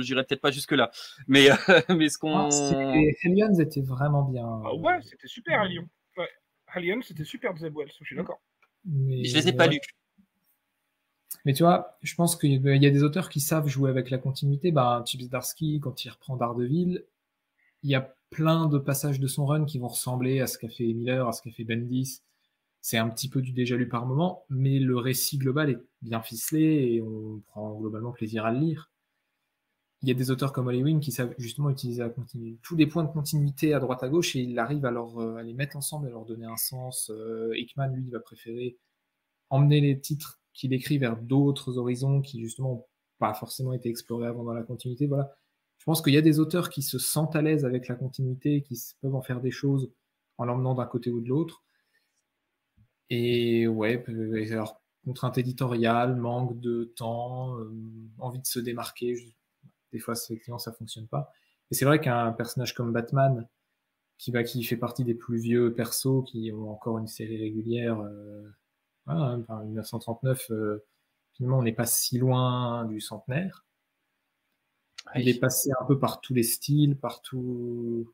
j'irai peut-être pas jusque là, mais ce qu'on. Hellions était vraiment bien. Ah ouais, c'était super Hellion. Ouais. Hellion, c'était super de Zeb Wells, je suis d'accord. Je les ai pas lus. Mais tu vois, je pense qu'il y a des auteurs qui savent jouer avec la continuité. Chip Zdarsky, quand il reprend Daredevil, il y a plein de passages de son run qui vont ressembler à ce qu'a fait Miller, à ce qu'a fait Bendis. C'est un petit peu du déjà lu par moment, mais le récit global est bien ficelé et on prend globalement plaisir à le lire. Il y a des auteurs comme Holly Wing qui savent justement utiliser tous les points de continuité à droite à gauche et il arrive à les mettre ensemble et à leur donner un sens. Hickman, lui, il va préférer emmener les titres qu'il écrit vers d'autres horizons qui justement n'ont pas forcément été explorés avant dans la continuité. Voilà. Je pense qu'il y a des auteurs qui se sentent à l'aise avec la continuité, qui peuvent en faire des choses en l'emmenant d'un côté ou de l'autre. Et ouais, alors, contrainte éditoriale, manque de temps, envie de se démarquer. Des fois, effectivement, ça fonctionne pas. Et c'est vrai qu'un personnage comme Batman, qui fait partie des plus vieux persos, qui ont encore une série régulière, 1939, finalement, on n'est pas si loin du centenaire. Il est passé un peu par tous les styles, par tous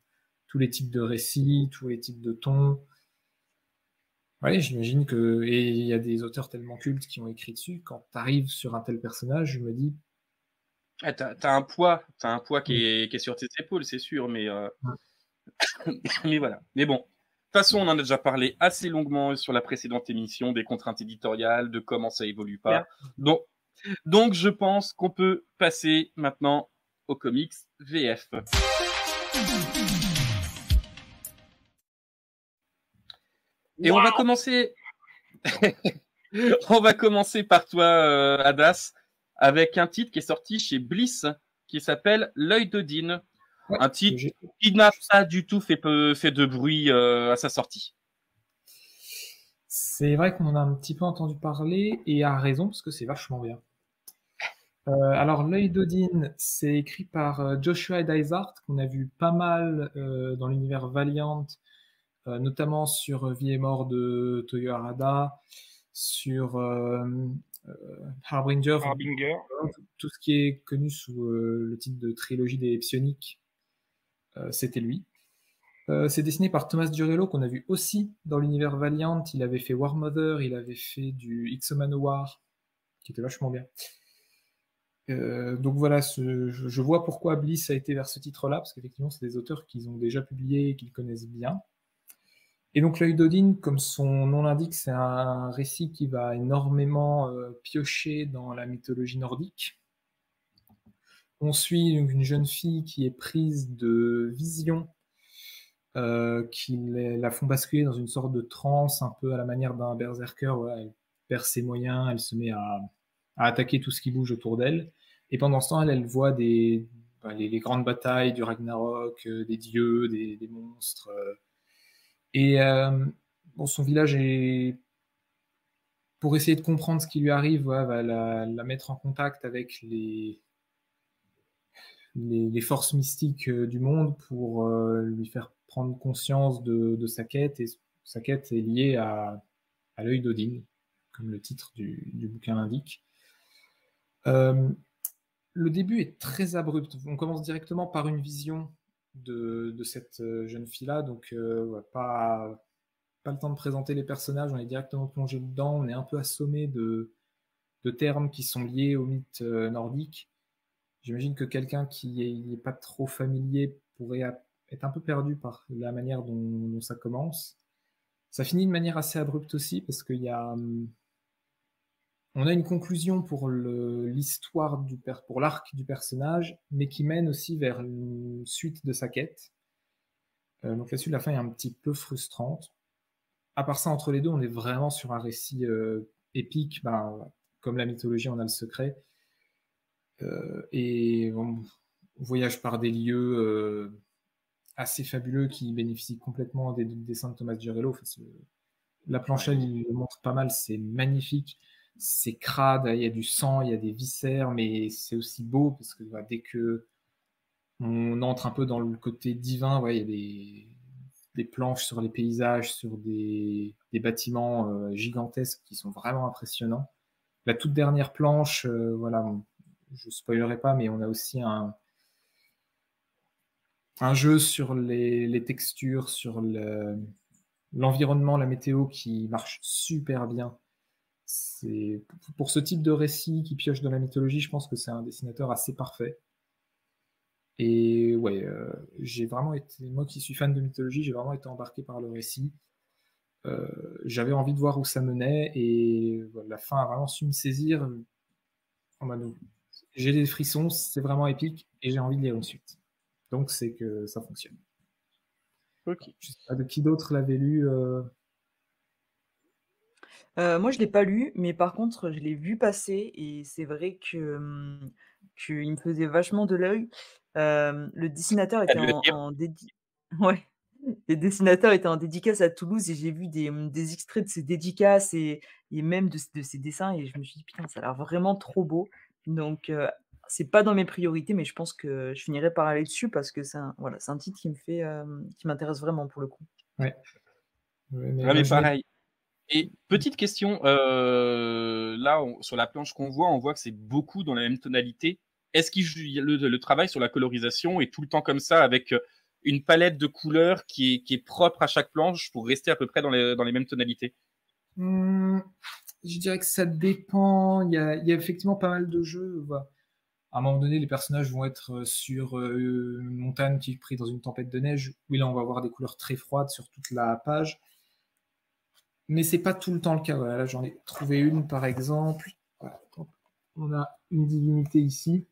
les types de récits, tous les types de tons. Ouais, j'imagine que. Et il y a des auteurs tellement cultes qui ont écrit dessus. Quand tu arrives sur un tel personnage, je me dis. T'as un poids qui est sur tes épaules, c'est sûr, mais mais voilà. Mais bon, de toute façon, on en a déjà parlé assez longuement sur la précédente émission des contraintes éditoriales, de comment ça évolue pas. Donc je pense qu'on peut passer maintenant aux comics VF. Et on va commencer. On va commencer par toi, Adas, avec un titre qui est sorti chez Bliss, qui s'appelle L'œil d'Odin. Ouais, un titre qui n'a pas du tout fait de bruit à sa sortie. C'est vrai qu'on en a un petit peu entendu parler, et à raison, parce que c'est vachement bien. Alors, L'œil d'Odin, c'est écrit par Joshua Dysart, qu'on a vu pas mal dans l'univers Valiant, notamment sur Vie et mort de Toyo Harada, sur Harbinger. Tout ce qui est connu sous le titre de trilogie des Psioniques, c'était lui. C'est dessiné par Thomas Durello, qu'on a vu aussi dans l'univers Valiant. Il avait fait War Mother, il avait fait du X-Manowar, qui était vachement bien. Donc voilà, je vois pourquoi Bliss a été vers ce titre-là, parce qu'effectivement, c'est des auteurs qu'ils ont déjà publiés et qu'ils connaissent bien. Et donc l'œil d'Odin, comme son nom l'indique, c'est un récit qui va énormément piocher dans la mythologie nordique. On suit une jeune fille qui est prise de visions qui la font basculer dans une sorte de transe, un peu à la manière d'un berserker. Voilà, elle perd ses moyens, elle se met à attaquer tout ce qui bouge autour d'elle. Et pendant ce temps, elle voit les grandes batailles du Ragnarok, des dieux, des monstres. Bon, son village est... Pour essayer de comprendre ce qui lui arrive, va la mettre en contact avec les forces mystiques du monde pour lui faire prendre conscience de sa quête. Et sa quête est liée à l'œil d'Odin, comme le titre du bouquin l'indique. Le début est très abrupt. On commence directement par une vision de cette jeune fille-là, donc pas le temps de présenter les personnages, on est directement plongé dedans, on est un peu assommé de termes qui sont liés au mythe nordique. J'imagine que quelqu'un qui n'est pas trop familier pourrait être un peu perdu par la manière dont ça commence. Ça finit de manière assez abrupte aussi, parce qu'il y a... On a une conclusion pour l'histoire pour l'arc du personnage, mais qui mène aussi vers une suite de sa quête. Donc là-dessus, la fin est un petit peu frustrante. À part ça, entre les deux, on est vraiment sur un récit épique, comme la mythologie, on a le secret. Et on voyage par des lieux assez fabuleux qui bénéficient complètement des dessins de Thomas Durello. Enfin, la planchette, il le montre pas mal, c'est magnifique. C'est crade, il y a du sang, il y a des viscères, mais c'est aussi beau parce que dès que on entre un peu dans le côté divin, il y a des planches sur les paysages, sur des bâtiments gigantesques qui sont vraiment impressionnants. La toute dernière planche, je spoilerai pas, mais on a aussi un jeu sur les textures, sur l'environnement, la météo qui marche super bien. Pour ce type de récit qui pioche dans la mythologie, je pense que c'est un dessinateur assez parfait. Et j'ai vraiment été, moi qui suis fan de mythologie, j'ai vraiment été embarqué par le récit. J'avais envie de voir où ça menait et la fin a vraiment su me saisir. J'ai des frissons, c'est vraiment épique et j'ai envie de lire une suite. Donc c'est que ça fonctionne. Ok. Je sais pas de qui d'autre l'avait lu. Moi, je l'ai pas lu, mais par contre, je l'ai vu passer et c'est vrai qu'il me faisait vachement de l'œil. Le dessinateur T'as était dû le lire. ouais, les dessinateurs étaient en dédicace à Toulouse et j'ai vu des extraits de ses dédicaces et même de ses dessins et je me suis dit: «Putain, ça a l'air vraiment trop beau». Donc c'est pas dans mes priorités, mais je pense que je finirai par aller dessus parce que c'est un titre qui m'intéresse vraiment pour le coup. Ouais. Mais pareil. Et petite question, là, sur la planche qu'on voit, on voit que c'est beaucoup dans la même tonalité. Est-ce qu'il le travail sur la colorisation est tout le temps comme ça, avec une palette de couleurs qui est propre à chaque planche pour rester à peu près dans les mêmes tonalités? Je dirais que ça dépend. Il y a effectivement pas mal de jeux. À un moment donné, les personnages vont être sur une montagne qui est prise dans une tempête de neige. Oui, là, on va avoir des couleurs très froides sur toute la page. Mais c'est pas tout le temps le cas. Voilà, là, j'en ai trouvé une, par exemple. Voilà. On a une divinité ici.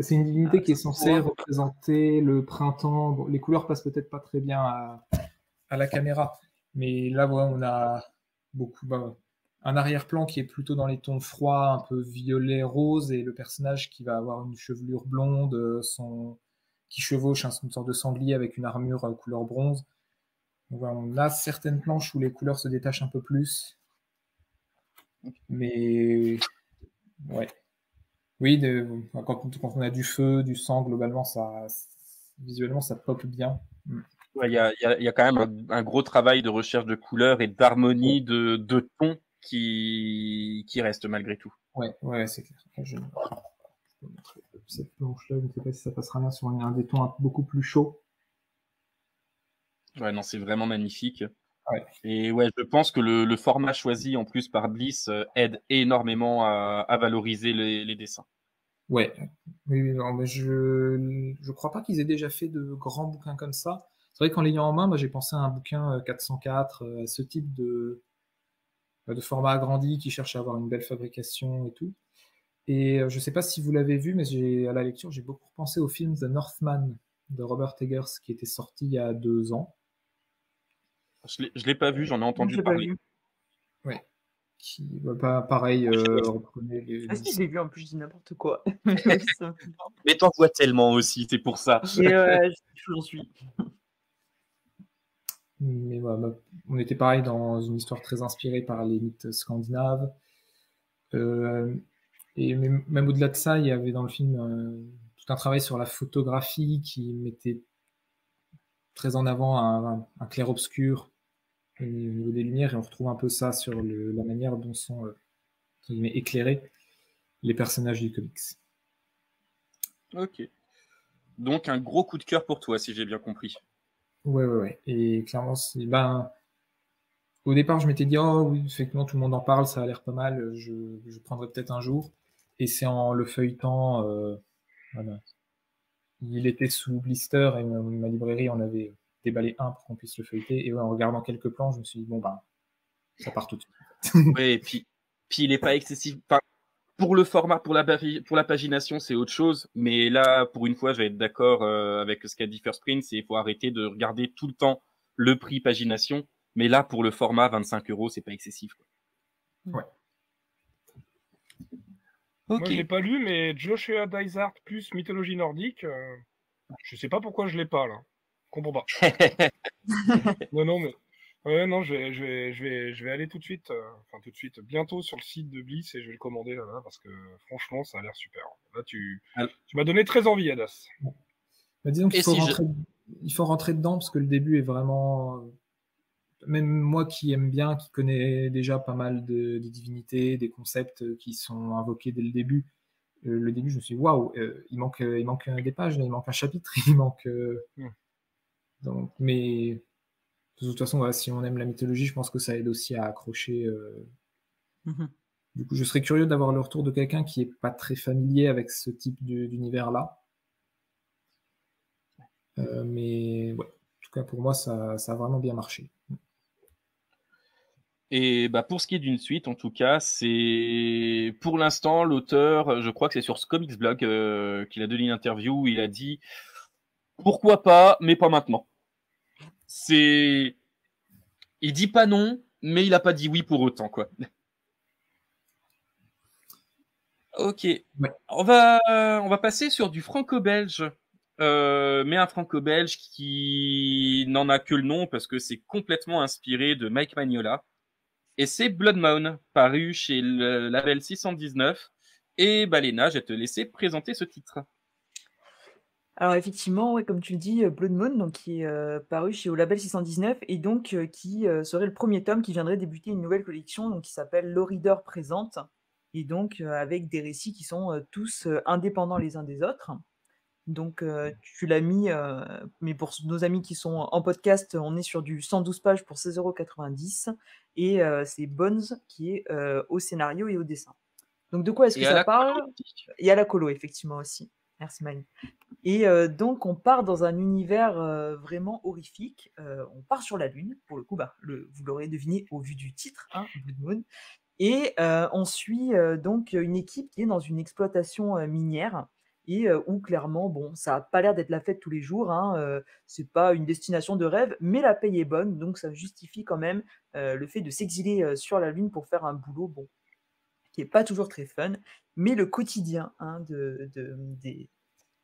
C'est une divinité qui est censée représenter le printemps. Bon, les couleurs passent peut-être pas très bien à la caméra. Mais là, on a beaucoup... un arrière-plan qui est plutôt dans les tons froids, un peu violet, rose, et le personnage qui va avoir une chevelure blonde, qui chevauche une sorte de sanglier avec une armure couleur bronze. Donc, on a certaines planches où les couleurs se détachent un peu plus. Mais ouais. Oui, quand on a du feu, du sang, globalement, visuellement, ça pop bien. Il y a quand même un gros travail de recherche de couleurs et d'harmonie de tons qui reste malgré tout. Ouais, c'est clair. Je peux montrer cette planche-là, je ne sais pas si ça passera bien sur un des tons beaucoup plus chauds. Ouais, non, c'est vraiment magnifique. Ouais. Et ouais, je pense que le format choisi en plus par Bliss aide énormément à valoriser les dessins. Ouais, oui, non, mais je crois pas qu'ils aient déjà fait de grands bouquins comme ça. C'est vrai qu'en l'ayant en main, moi j'ai pensé à un bouquin 404, ce type de format agrandi qui cherche à avoir une belle fabrication et tout. Et je sais pas si vous l'avez vu, mais à la lecture, j'ai beaucoup pensé au film The Northman de Robert Eggers qui était sorti il y a 2 ans. Je l'ai pas vu, j'en ai Je entendu l'ai pas parler. vu. Ouais. Qui, pareil, reprenait Ah si, je l'ai vu en plus, je dis n'importe quoi. Ça- Mais t'en vois tellement aussi, c'est pour ça. Et j'en suis. Mais voilà, on était pareil dans une histoire très inspirée par les mythes scandinaves. Et même au-delà de ça, il y avait dans le film tout un travail sur la photographie qui mettait très en avant un clair-obscur au niveau des lumières, et on retrouve un peu ça sur la manière dont sont entre guillemets, éclairés les personnages du comics. Ok. Donc un gros coup de cœur pour toi, si j'ai bien compris. Ouais. Et clairement, au départ, je m'étais dit, oh oui, effectivement, tout le monde en parle, ça a l'air pas mal, je prendrai peut-être un jour. Et c'est en le feuilletant, voilà. Il était sous blister et ma librairie en avait déballé un pour qu'on puisse le feuilleter. Et ouais, en regardant quelques plans, je me suis dit, bon, ben, ça part tout de suite. Ouais, et puis il est pas excessif. Enfin, pour le format, pour la pagination, c'est autre chose. Mais là, pour une fois, je vais être d'accord avec ce qu'a dit First Print, c'est qu'il faut arrêter de regarder tout le temps le prix pagination. Mais là, pour le format, 25 €, c'est pas excessif, quoi. Ouais. Moi, je Ok. l'ai pas lu, mais Joshua Dysart plus mythologie nordique, je sais pas pourquoi je l'ai pas, là. Je comprends pas. Non, mais... Ouais, non, je vais aller tout de suite, enfin tout de suite, bientôt sur le site de Bliss et je vais le commander là-bas parce que franchement, ça a l'air super. Là, tu m'as donné très envie, Adas. Mais disons qu'il Et faut si je... il faut rentrer dedans parce que le début est vraiment. Même moi qui aime bien, qui connais déjà pas mal de divinités, des concepts qui sont invoqués dès le début, le début, je me suis dit, waouh, il manque des pages, il manque un chapitre, il manque. Donc, mais de toute façon, voilà, si on aime la mythologie, je pense que ça aide aussi à accrocher. Du coup, je serais curieux d'avoir le retour de quelqu'un qui est pas très familier avec ce type d'univers-là. Mais ouais, en tout cas pour moi, ça a vraiment bien marché. Et bah pour ce qui est d'une suite, en tout cas, c'est pour l'instant l'auteur, je crois que c'est sur ce Comics Blog qu'il a donné une interview où il a dit pourquoi pas, mais pas maintenant. Il dit pas non, mais il a pas dit oui pour autant, quoi. Ok. Ouais. On va passer sur du franco-belge. Mais un franco-belge qui n'en a que le nom parce que c'est complètement inspiré de Mike Mignola. Et c'est Blood Moon, paru chez le label 619. Et Léna, je vais te laisser présenter ce titre. Alors effectivement, ouais, comme tu le dis, Blood Moon, donc qui est paru chez au label 619 et donc qui serait le premier tome qui viendrait débuter une nouvelle collection donc qui s'appelle Low Reader présente et donc avec des récits qui sont tous indépendants les uns des autres. Donc tu l'as mis, mais pour nos amis qui sont en podcast, on est sur du 112 pages pour 16,90 € et c'est Bones qui est au scénario et au dessin. Donc de quoi est-ce que Et à ça la parle? Et à la colo effectivement aussi. Merci Mani. Et donc on part dans un univers vraiment horrifique. On part sur la Lune, pour le coup, vous l'aurez deviné au vu du titre, hein, Blood Moon. Et on suit donc une équipe qui est dans une exploitation minière et où clairement, bon, ça n'a pas l'air d'être la fête tous les jours. Hein, c'est pas une destination de rêve, mais la paye est bonne, donc ça justifie quand même le fait de s'exiler sur la Lune pour faire un boulot, bon, qui est pas toujours très fun, mais le quotidien hein,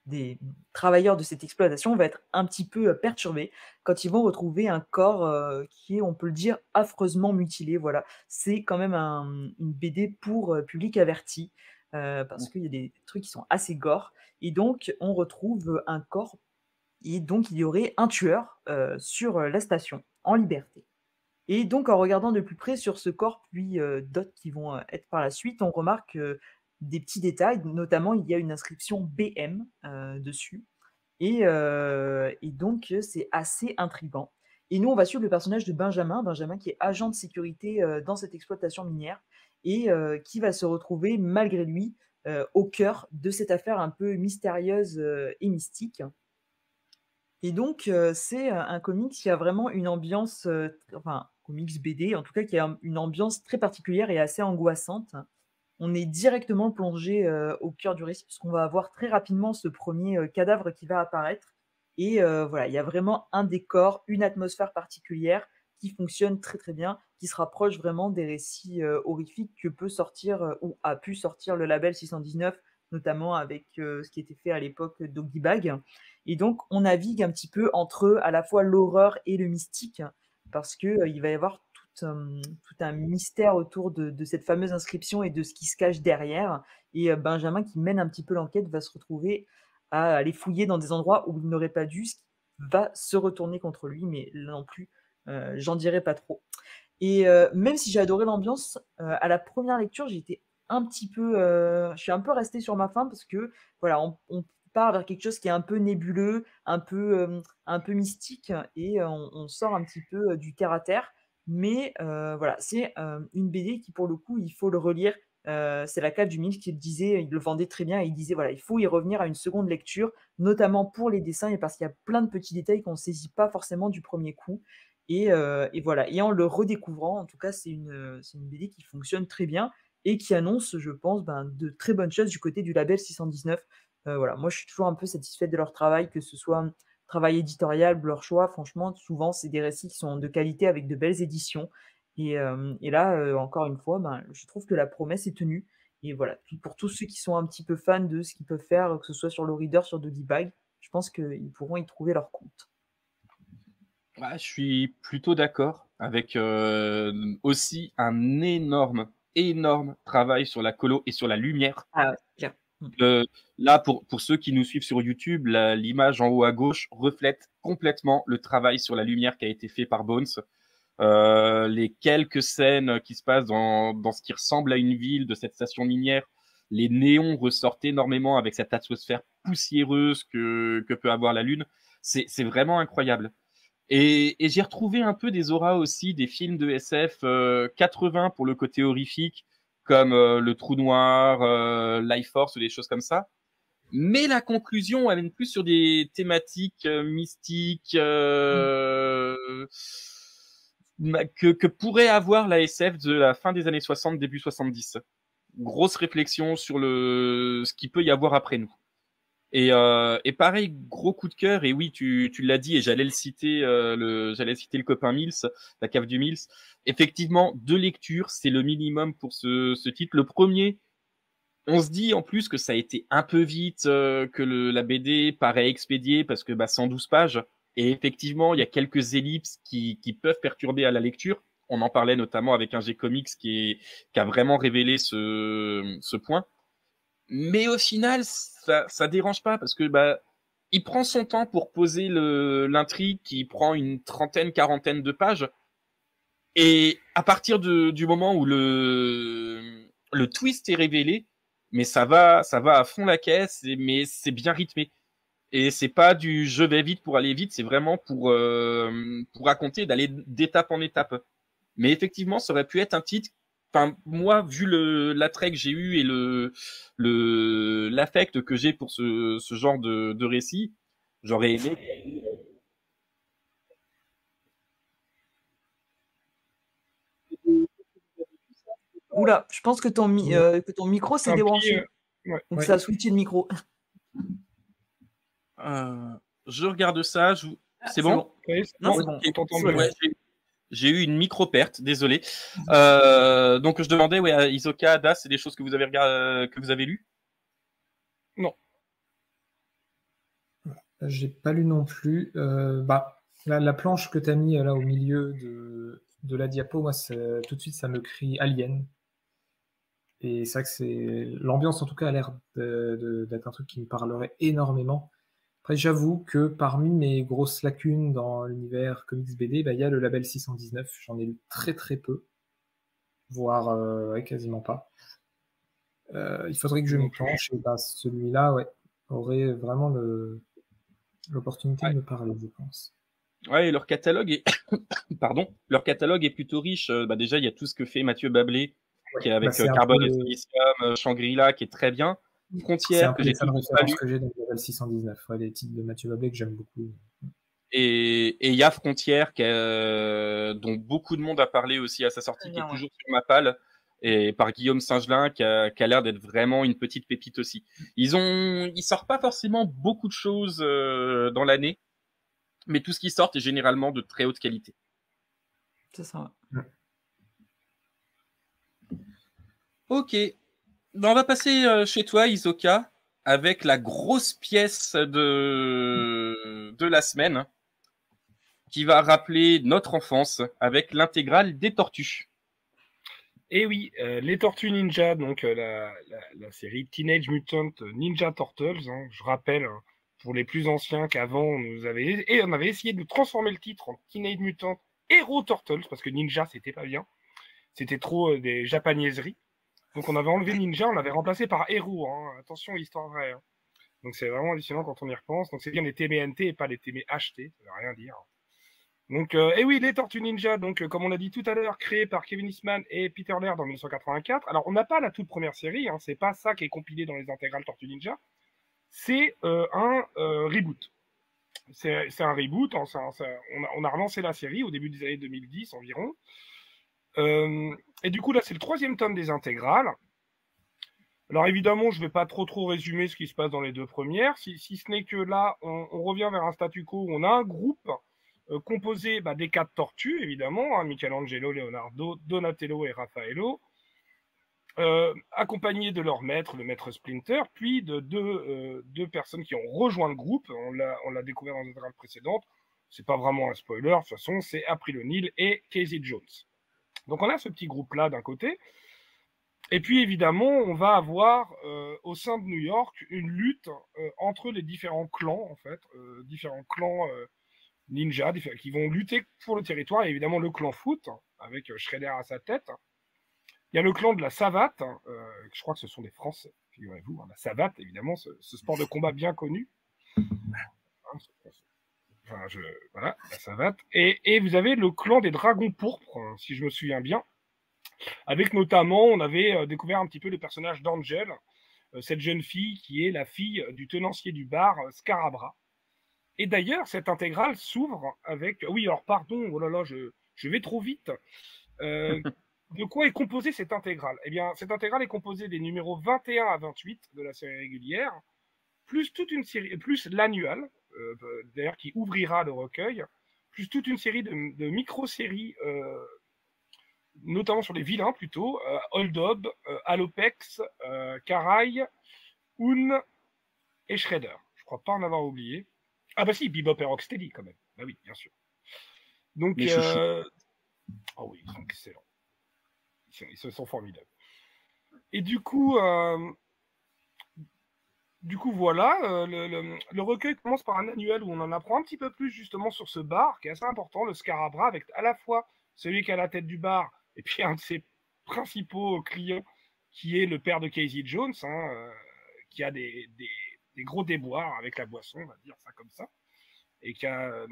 des travailleurs de cette exploitation va être un petit peu perturbé quand ils vont retrouver un corps qui est, on peut le dire, affreusement mutilé. Voilà, c'est quand même une BD pour public averti parce qu'il y a des trucs qui sont assez gore. Et donc, on retrouve un corps et donc il y aurait un tueur sur la station en liberté. Et donc, en regardant de plus près sur ce corps, puis d'autres qui vont être par la suite, on remarque des petits détails, notamment il y a une inscription BM dessus. Et donc, c'est assez intriguant. Et nous, on va suivre le personnage de Benjamin qui est agent de sécurité dans cette exploitation minière et qui va se retrouver malgré lui au cœur de cette affaire un peu mystérieuse et mystique. Et donc, c'est un comics qui a vraiment une ambiance, enfin, comics BD, en tout cas, qui a une ambiance très particulière et assez angoissante. On est directement plongé au cœur du récit, puisqu'on va avoir très rapidement ce premier cadavre qui va apparaître. Et voilà, il y a vraiment un décor, une atmosphère particulière qui fonctionne très très bien, qui se rapproche vraiment des récits horrifiques que peut sortir ou a pu sortir le label 619, notamment avec ce qui était fait à l'époque Doggy Bag. Et donc, on navigue un petit peu entre à la fois l'horreur et le mystique, parce que il va y avoir tout un mystère autour de cette fameuse inscription et de ce qui se cache derrière. Et Benjamin, qui mène un petit peu l'enquête, va se retrouver à aller fouiller dans des endroits où il n'aurait pas dû, ce qui va se retourner contre lui, mais là non plus, j'en dirai pas trop. Et même si j'ai adoré l'ambiance, à la première lecture, j'étais un petit peu, je suis un peu restée sur ma faim parce que voilà, on part vers quelque chose qui est un peu nébuleux, un peu mystique, et on sort un petit peu du terre à terre. Mais voilà, c'est une BD qui, pour le coup, il faut le relire. C'est la cave du Milk qui le disait, il le vendait très bien et il disait voilà, il faut y revenir à une seconde lecture, notamment pour les dessins et parce qu'il y a plein de petits détails qu'on ne saisit pas forcément du premier coup. Et voilà, et en le redécouvrant, en tout cas, c'est une BD qui fonctionne très bien et qui annonce, je pense, ben, de très bonnes choses du côté du label 619. Voilà, moi, je suis toujours un peu satisfaite de leur travail, que ce soit travail éditorial, leur choix. Franchement, souvent, c'est des récits qui sont de qualité avec de belles éditions. Et là, encore une fois, ben, je trouve que la promesse est tenue. Et voilà, pour tous ceux qui sont un petit peu fans de ce qu'ils peuvent faire, que ce soit sur le reader, sur Doggy Bag, je pense qu'ils pourront y trouver leur compte. Ouais, je suis plutôt d'accord avec aussi un énorme travail sur la colo et sur la lumière. Ah ouais, clair. Là, pour ceux qui nous suivent sur YouTube, l'image en haut à gauche reflète complètement le travail sur la lumière qui a été fait par Bones. Les quelques scènes qui se passent dans ce qui ressemble à une ville de cette station minière, les néons ressortent énormément avec cette atmosphère poussiéreuse que peut avoir la Lune. C'est vraiment incroyable. Et j'ai retrouvé un peu des auras aussi des films de SF 80 pour le côté horrifique, comme Le Trou Noir, Life Force ou des choses comme ça. Mais la conclusion amène plus sur des thématiques mystiques que pourrait avoir la SF de la fin des années 60, début 70. Grosse réflexion sur ce qu'il peut y avoir après nous. Et pareil, gros coup de cœur. Et oui, tu l'as dit, et j'allais citer le copain Mills, la cave du Mills. Effectivement, 2 lectures, c'est le minimum pour ce titre. Le premier, on se dit en plus que ça a été un peu vite, que la BD paraît expédiée parce que 112 pages. Et effectivement, il y a quelques ellipses qui peuvent perturber à la lecture. On en parlait notamment avec un G-Comics qui a vraiment révélé ce point. Mais au final, ça dérange pas parce que il prend son temps pour poser l'intrigue qui prend une trentaine, quarantaine de pages. Et à partir du moment où le twist est révélé, mais ça va à fond la caisse, mais c'est bien rythmé. Et c'est pas du je vais vite pour aller vite, c'est vraiment pour raconter, d'aller d'étape en étape. Mais effectivement, ça aurait pu être un titre. Enfin, moi, vu l'attrait que j'ai eu et l'affect que j'ai pour ce genre de récit, j'aurais aimé. Oula, je pense que ton micro s'est débranché. Ouais. Donc ça a switché le micro. Je regarde ça. C'est bon? Non, c'est bon. Ouais, j'ai eu une micro-perte, désolé. Donc je demandais, ouais, Isoka, Das, c'est des choses que vous avez que vous avez lues? Non. J'ai pas lu non plus. La planche que tu as mis là au milieu de la diapo, moi, tout de suite, ça me crie Alien. Et c'est vrai que l'ambiance, en tout cas, a l'air d'être un truc qui me parlerait énormément. Après, j'avoue que parmi mes grosses lacunes dans l'univers comics BD, il y a le label 619. J'en ai lu très très peu, voire quasiment pas. Il faudrait que je me penche. Et celui-là, aurait vraiment l'opportunité de me parler, je pense. Ouais, et leur catalogue est pardon, leur catalogue est plutôt riche. Déjà, il y a tout ce que fait Mathieu Bablé, qui est avec c'est un Carbone peu et le- Silicium, Shangri-La, qui est très bien. C'est un Frontières, peu que les j'ai seules toujours pas références lu. que j'ai dans Level 619. Ouais, les titres de Mathieu Bablé que j'aime beaucoup. Et il y a Frontières, dont beaucoup de monde a parlé aussi à sa sortie, Très qui est bien, ouais. toujours sur ma palle, et par Guillaume Singelin, qui a l'air d'être vraiment une petite pépite aussi. Ils sortent pas forcément beaucoup de choses dans l'année, mais tout ce qui sort est généralement de très haute qualité. C'est ça. Ok. On va passer chez toi, Isoka, avec la grosse pièce de la semaine, qui va rappeler notre enfance avec l'intégrale des Tortues. Et oui, les Tortues Ninja, donc la série Teenage Mutant Ninja Turtles, hein, je rappelle, hein, pour les plus anciens qu'avant, on avait essayé de transformer le titre en Teenage Mutant Hero Turtles, parce que Ninja, c'était pas bien. C'était trop des japanaiseries. Donc on avait enlevé Ninja, on l'avait remplacé par Hero. Hein. Attention, histoire vraie. Hein. Donc c'est vraiment hallucinant quand on y repense. Donc c'est bien les TMNT et pas les TMHT, ça veut rien dire. Donc, et oui, les Tortues Ninja, donc comme on l'a dit tout à l'heure, créés par Kevin Eastman et Peter Laird en 1984. Alors, on n'a pas la toute première série, hein, c'est pas ça qui est compilé dans les intégrales Tortues Ninja. C'est un reboot. C'est un reboot. On a relancé la série au début des années 2010 environ. Et du coup, là, c'est le 3e tome des intégrales. Alors évidemment, je ne vais pas trop résumer ce qui se passe dans les 2 premières, si ce n'est que là, on revient vers un statu quo où on a un groupe composé des 4 tortues, évidemment, hein, Michelangelo, Leonardo, Donatello et Raffaello, accompagnés de leur maître, le maître Splinter, puis de deux personnes qui ont rejoint le groupe, on l'a découvert dans les intégrales précédentes, c'est pas vraiment un spoiler, de toute façon, c'est April O'Neil et Casey Jones. Donc on a ce petit groupe-là d'un côté, et puis évidemment, on va avoir au sein de New York une lutte entre les différents clans, en fait, différents clans ninja qui vont lutter pour le territoire. Et évidemment, le clan foot, avec Shredder à sa tête. Il y a le clan de la savate, je crois que ce sont des Français, figurez-vous. Hein, la savate, évidemment, ce sport de combat bien connu. Enfin, voilà, la savate. Et vous avez le clan des dragons pourpres, si je me souviens bien. Avec notamment, on avait découvert un petit peu le personnage d'Angel, cette jeune fille qui est la fille du tenancier du bar, Scarabra. Et d'ailleurs, cette intégrale s'ouvre avec... Oui, alors pardon, oh là là, je vais trop vite. De quoi est composée cette intégrale? Eh bien, cette intégrale est composée des numéros 21 à 28 de la série régulière, plus toute une série, plus l'annual, d'ailleurs qui ouvrira le recueil, plus toute une série de micro-séries, notamment sur les vilains plutôt, Hold Up, Alopex, Karai, Un et Shredder. Je crois pas en avoir oublié. Ah bah si, Bebop et Rocksteady quand même. Bah oui, bien sûr. Donc, oh oui, ils sont excellents. Ils sont formidables. Et du coup voilà, le recueil commence par un annuel où on en apprend un petit peu plus justement sur ce bar qui est assez important, le Scarabra, avec à la fois celui qui a la tête du bar et puis un de ses principaux clients qui est le père de Casey Jones, hein, qui a des gros déboires avec la boisson, on va dire ça comme ça, et qui a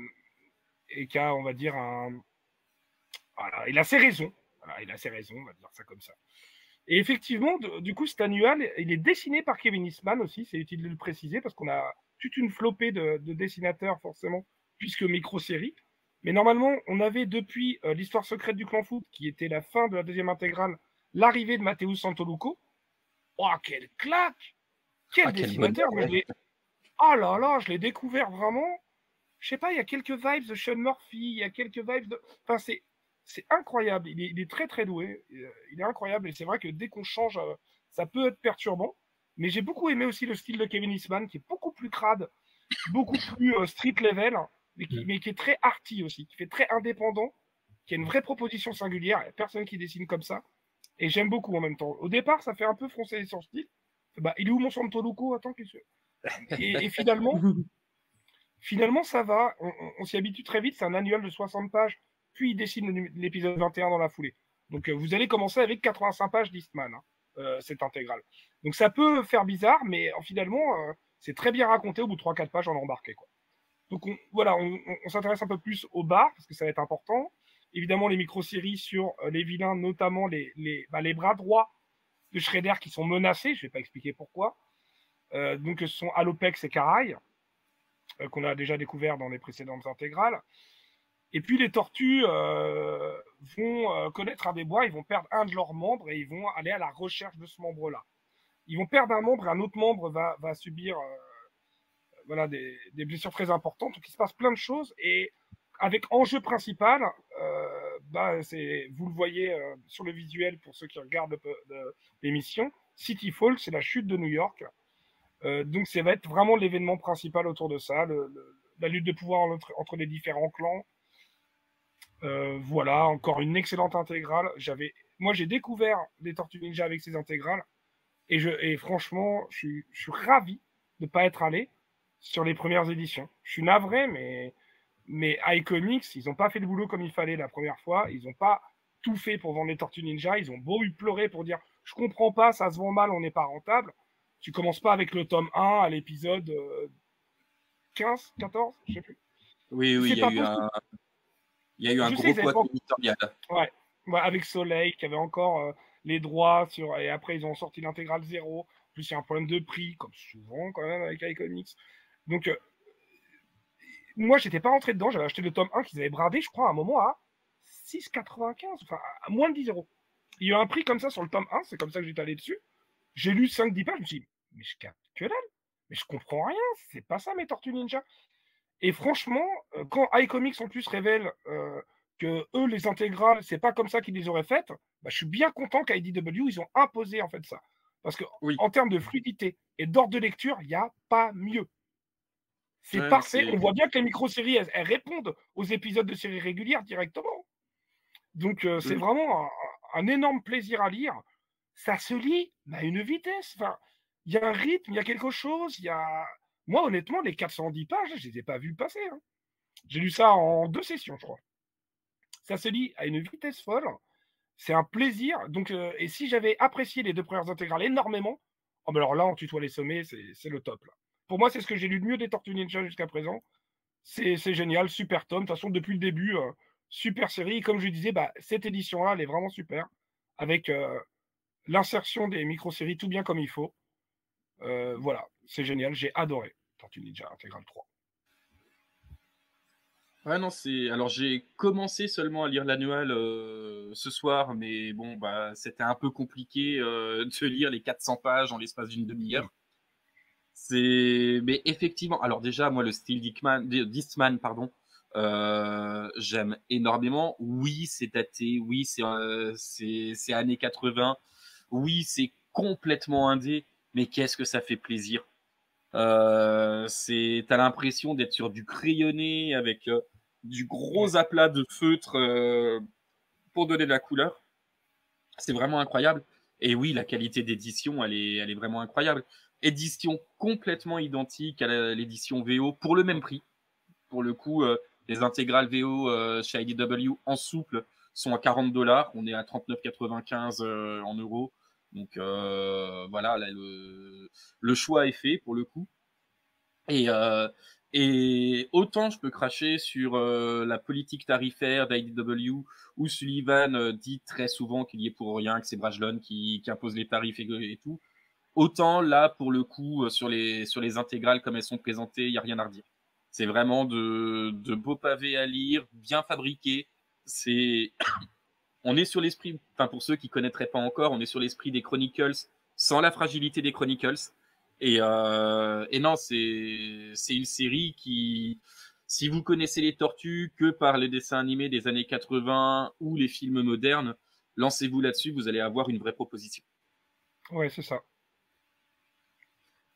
on va dire, voilà, il a ses raisons. Voilà, il a ses raisons, on va dire ça comme ça. Et effectivement, du coup, cet annual, il est dessiné par Kevin Eastman aussi, c'est utile de le préciser, parce qu'on a toute une flopée de dessinateurs, forcément, puisque micro-série. Mais normalement, on avait depuis l'histoire secrète du clan foot, qui était la fin de la 2e intégrale, l'arrivée de Matteo Santoluco. Oh, quelle claque! Quel dessinateur! Oh là là, je l'ai découvert vraiment. Je sais pas, il y a quelques vibes de Sean Murphy, il y a quelques vibes de... Enfin, c'est incroyable. Il est très très doué. Il est incroyable. Et c'est vrai que dès qu'on change, ça peut être perturbant. Mais j'ai beaucoup aimé aussi le style de Kevin Eastman, qui est beaucoup plus crade, beaucoup plus street level, mais qui est très arty aussi, qui fait très indépendant, qui a une vraie proposition singulière. Il n'y a personne qui dessine comme ça. Et j'aime beaucoup en même temps. Au départ, ça fait un peu froncer les sourcils. Bah, il est où mon Santoluco? Attends, qu'est-ce que... Et finalement, ça va. On s'y habitue très vite. C'est un annuel de 60 pages. Puis il dessine l'épisode 21 dans la foulée. Donc vous allez commencer avec 85 pages d'Eastman, hein, cette intégrale. Donc ça peut faire bizarre, mais finalement, c'est très bien raconté. Au bout de 3-4 pages, on est embarqué, quoi. Donc voilà, on s'intéresse un peu plus au bar, parce que ça va être important. Évidemment, les micro-séries sur les vilains, notamment les bras droits de Shredder qui sont menacés, je ne vais pas expliquer pourquoi. Donc ce sont Alopex et Caraï, qu'on a déjà découvert dans les précédentes intégrales. Et puis les tortues vont connaître un débois, ils vont perdre un de leurs membres et ils vont aller à la recherche de ce membre-là. Ils vont perdre un membre et un autre membre va subir voilà, des blessures très importantes. Donc il se passe plein de choses et avec enjeu principal, vous le voyez sur le visuel pour ceux qui regardent l'émission, City Fall, c'est la chute de New York. Donc ça va être vraiment l'événement principal autour de ça, la lutte de pouvoir entre les différents clans. Voilà, encore une excellente intégrale. Moi, j'ai découvert des Tortues Ninja avec ces intégrales et franchement, je suis ravi de ne pas être allé sur les premières éditions. Je suis navré, mais iComics, ils n'ont pas fait le boulot comme il fallait la première fois. Ils n'ont pas tout fait pour vendre les Tortues Ninja. Ils ont beau pleurer pour dire « je comprends pas, ça se vend mal, on n'est pas rentable ». Tu commences pas avec le tome 1 à l'épisode 15, 14, je sais plus. Oui, il y a eu un gros poids éditorial. Ouais, avec Soleil qui avait encore les droits et après ils ont sorti l'intégrale 0. En plus, il y a un problème de prix, comme souvent quand même avec iComics. Donc, moi, j'étais pas rentré dedans. J'avais acheté le tome 1 qu'ils avaient bradé, je crois, à un moment à 6,95, enfin à moins de 10 euros. Il y a eu un prix comme ça sur le tome 1, c'est comme ça que j'étais allé dessus. J'ai lu 5-10 pages, je me suis dit, mais je capte que dalle, mais je comprends rien, c'est pas ça mes Tortues Ninja. Et franchement, quand iComics en plus révèle que eux, les intégrales, c'est pas comme ça qu'ils les auraient faites, je suis bien content qu'IDW, ils ont imposé en fait ça. Parce que en termes de fluidité et d'ordre de lecture, il n'y a pas mieux. C'est parfait. On voit bien que les micro-séries, elles répondent aux épisodes de séries régulières directement. Donc, c'est vraiment un énorme plaisir à lire. Ça se lit à une vitesse. Enfin, il y a un rythme, il y a quelque chose. Moi, honnêtement, les 410 pages, je ne les ai pas vues passer. Hein. J'ai lu ça en 2 sessions, je crois. Ça se lit à une vitesse folle. C'est un plaisir. Donc, et si j'avais apprécié les 2 premières intégrales énormément, alors là, on tutoie les sommets, c'est le top. Là. Pour moi, c'est ce que j'ai lu de mieux des Tortues Ninja jusqu'à présent. C'est génial, super tome. De toute façon, depuis le début, super série. Et comme je disais, cette édition-là, elle est vraiment super. Avec l'insertion des micro-séries tout bien comme il faut. Voilà, c'est génial. J'ai adoré Tortues Ninja Intégrale 3. Ouais, non, alors j'ai commencé seulement à lire l'annual ce soir, mais bon, c'était un peu compliqué de lire les 400 pages en l'espace d'une demi-heure. Mais effectivement, alors déjà, moi, le style d'Eastman, pardon, j'aime énormément. Oui, c'est daté, oui, c'est années 80, oui, c'est complètement indé, mais qu'est-ce que ça fait plaisir. T'as l'impression d'être sur du crayonné avec du gros aplat de feutre pour donner de la couleur. C'est vraiment incroyable. Et oui, la qualité d'édition, elle est vraiment incroyable. Édition complètement identique à l'édition VO pour le même prix. Pour le coup, les intégrales VO chez IDW en souple sont à $40. On est à 39,95 en euros. Donc voilà, là, le choix est fait pour le coup. Et autant je peux cracher sur la politique tarifaire d'IDW, où Sullivan dit très souvent qu'il y est pour rien, que c'est Brajlon qui impose les tarifs et tout. Autant là, pour le coup, sur les intégrales comme elles sont présentées, il n'y a rien à redire. C'est vraiment de beaux pavés à lire, bien fabriqués. On est sur l'esprit, enfin pour ceux qui connaîtraient pas encore, on est sur l'esprit des Chronicles, sans la fragilité des Chronicles. Et non, c'est une série qui, si vous connaissez les Tortues que par les dessins animés des années 80 ou les films modernes, lancez-vous là-dessus, vous allez avoir une vraie proposition. Ouais, c'est ça.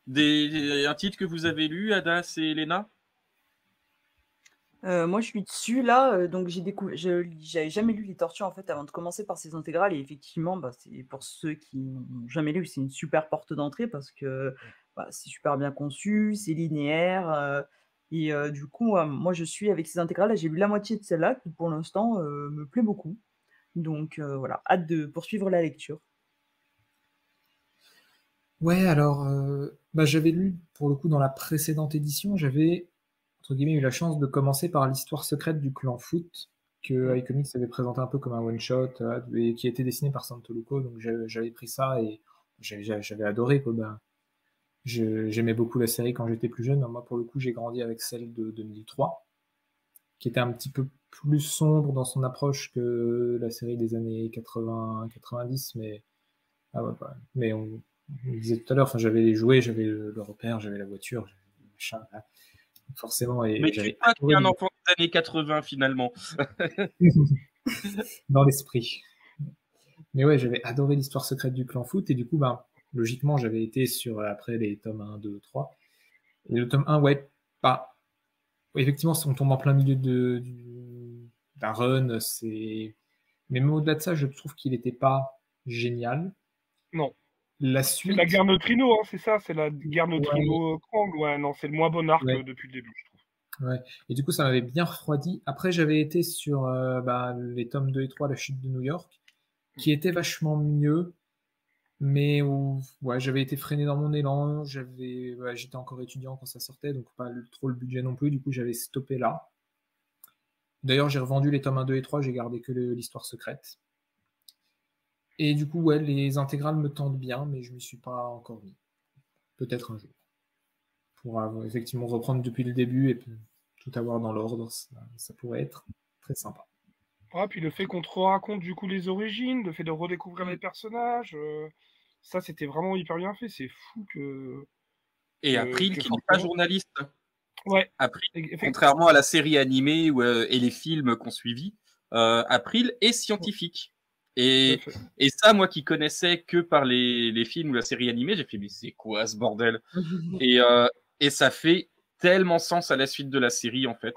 Un titre que vous avez lu, Adas et Elena? Moi, je suis dessus là, donc j'avais jamais lu les Tortues en fait avant de commencer par ces intégrales et effectivement, c'est pour ceux qui n'ont jamais lu, c'est une super porte d'entrée parce que c'est super bien conçu, c'est linéaire et du coup, moi je suis avec ces intégrales. Là, j'ai lu la moitié de celle-là qui pour l'instant me plaît beaucoup. Donc voilà, hâte de poursuivre la lecture. Ouais, alors j'avais lu pour le coup dans la précédente édition, j'avais entre guillemets, eu la chance de commencer par l'histoire secrète du clan Foot, que iComics avait présenté un peu comme un one-shot, et qui était dessiné par Santoluco. Donc j'avais pris ça et j'avais adoré, quoi. Ben, j'aimais beaucoup la série quand j'étais plus jeune. Moi, pour le coup, j'ai grandi avec celle de 2003, qui était un petit peu plus sombre dans son approche que la série des années 80-90, mais mais on disait tout à l'heure, j'avais les jouets, j'avais le repère, j'avais la voiture, j'avais le machin, là, forcément, et Mais tu j'avais n'es pas un enfant des années 80 finalement. dans l'esprit. Mais ouais, j'avais adoré l'histoire secrète du clan Foot, et du coup, ben, logiquement, j'avais été sur après les tomes 1, 2, 3. Et le tome 1, ouais, pas. Effectivement, si on tombe en plein milieu d'un run, mais même au-delà de ça, je trouve qu'il n'était pas génial. Non. La C'est suite. la guerre neutrino, hein, c'est ça, c'est la guerre Ouais. neutrino Krang. Ouais, non, c'est le moins bon arc Ouais. depuis le début, je trouve. Ouais. Et du coup, ça m'avait bien refroidi. Après, j'avais été sur les tomes 2 et 3, La chute de New York, qui était vachement mieux, mais où ouais, j'avais été freiné dans mon élan. J'étais encore étudiant quand ça sortait, donc pas trop le budget non plus. Du coup, j'avais stoppé là. D'ailleurs, j'ai revendu les tomes 1, 2 et 3, j'ai gardé que l'histoire secrète. Et du coup, ouais, les intégrales me tentent bien, mais je ne m'y suis pas encore mis. Peut-être un jour. Pour effectivement reprendre depuis le début et tout avoir dans l'ordre, ça pourrait être très sympa. Ah, puis le fait qu'on te raconte du coup les origines, le fait de redécouvrir les personnages, ça c'était vraiment hyper bien fait. C'est fou que. Et April, qui n'est pas journaliste. Ouais. April, contrairement à la série animée et les films qu'on suivit, April est scientifique. Et ça, moi qui connaissais que par les films ou la série animée, j'ai fait mais c'est quoi ce bordel? Et ça fait tellement sens à la suite de la série en fait.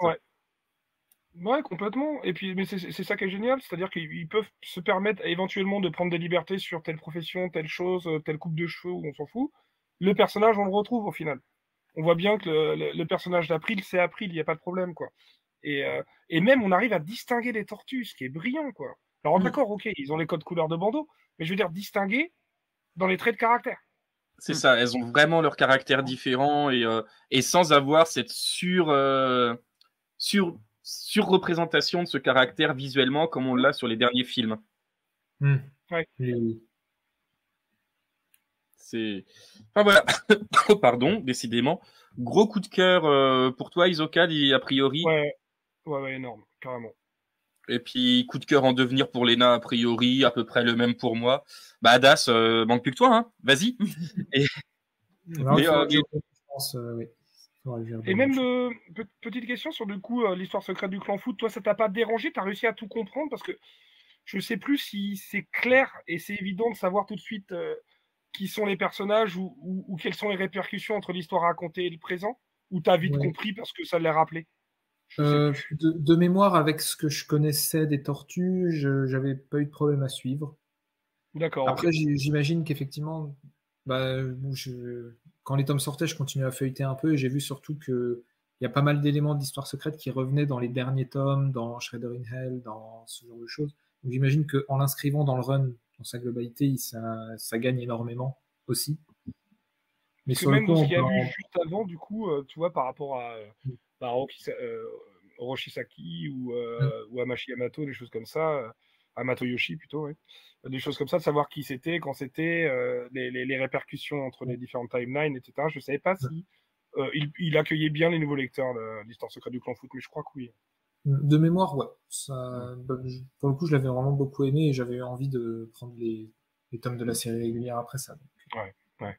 Ouais, complètement. Et puis, mais c'est ça qui est génial, c'est-à-dire qu'ils peuvent se permettre éventuellement de prendre des libertés sur telle profession, telle chose, telle coupe de cheveux, ou on s'en fout. Le personnage, on le retrouve au final. On voit bien que le personnage d'April, c'est April, il n'y a pas de problème, quoi. Et même, on arrive à distinguer les tortues, ce qui est brillant, quoi. Alors, d'accord, ok, ils ont les codes couleurs de bandeau, mais je veux dire, distinguer dans les traits de caractère. C'est ça, elles ont vraiment leur caractère différent et sans avoir cette surreprésentation de ce caractère visuellement comme on l'a sur les derniers films. Ouais. C'est. Enfin voilà. Oh, pardon, décidément. Gros coup de cœur pour toi, Isoka, a priori. Ouais, énorme, carrément. Et puis coup de cœur en devenir pour Léna, a priori, à peu près le même pour moi. Bah Adas, manque plus que toi, hein. Vas-y. Et même petite question sur du coup l'histoire secrète du clan Foot, toi ça t'a pas dérangé, t'as réussi à tout comprendre parce que je sais plus si c'est clair et c'est évident de savoir tout de suite qui sont les personnages ou quelles sont les répercussions entre l'histoire racontée et le présent, ou t'as vite compris parce que ça l'a rappelé. De mémoire, avec ce que je connaissais des tortues, j'avais pas eu de problème à suivre. D'accord. Après, j'imagine qu'effectivement, quand les tomes sortaient, je continuais à feuilleter un peu et j'ai vu surtout qu'il y a pas mal d'éléments d'histoire secrète qui revenaient dans les derniers tomes, dans Shredder in Hell, dans ce genre de choses. Donc j'imagine qu'en l'inscrivant dans le run, dans sa globalité, ça gagne énormément aussi. Mais sur même le coup, ce qu'il y a eu juste avant, du coup, tu vois, par rapport à Roshisaki ou à Machi Yamato, des choses comme ça, à Matoyoshi plutôt, ouais. Des choses comme ça, de savoir qui c'était, quand c'était, les répercussions entre les différentes timelines, etc. Je ne savais pas si il accueillait bien les nouveaux lecteurs de l'histoire secrète du clan Foot, mais je crois que oui. De mémoire, ouais. Pour le coup, je l'avais vraiment beaucoup aimé et j'avais eu envie de prendre les tomes de la série régulière après ça. Donc. Ouais.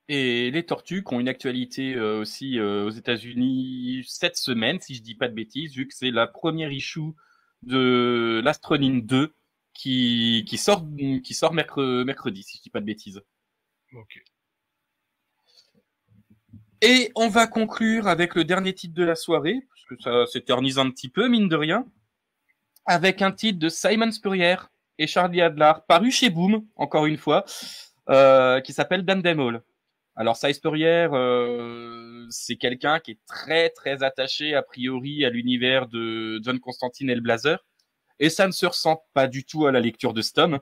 Et les tortues qui ont une actualité aussi aux États-Unis cette semaine, si je dis pas de bêtises, vu que c'est la première issue de l'Astronin 2 qui sort mercredi, si je dis pas de bêtises. Ok. Et on va conclure avec le dernier titre de la soirée, parce que ça s'éternise un petit peu, mine de rien, avec un titre de Simon Spurrier et Charlie Adler, paru chez Boom, encore une fois, qui s'appelle Damn All. Alors, Cy Spurrier, c'est quelqu'un qui est très, très attaché, a priori, à l'univers de John Constantine et le Blazer. Et ça ne se ressent pas du tout à la lecture de ce tome.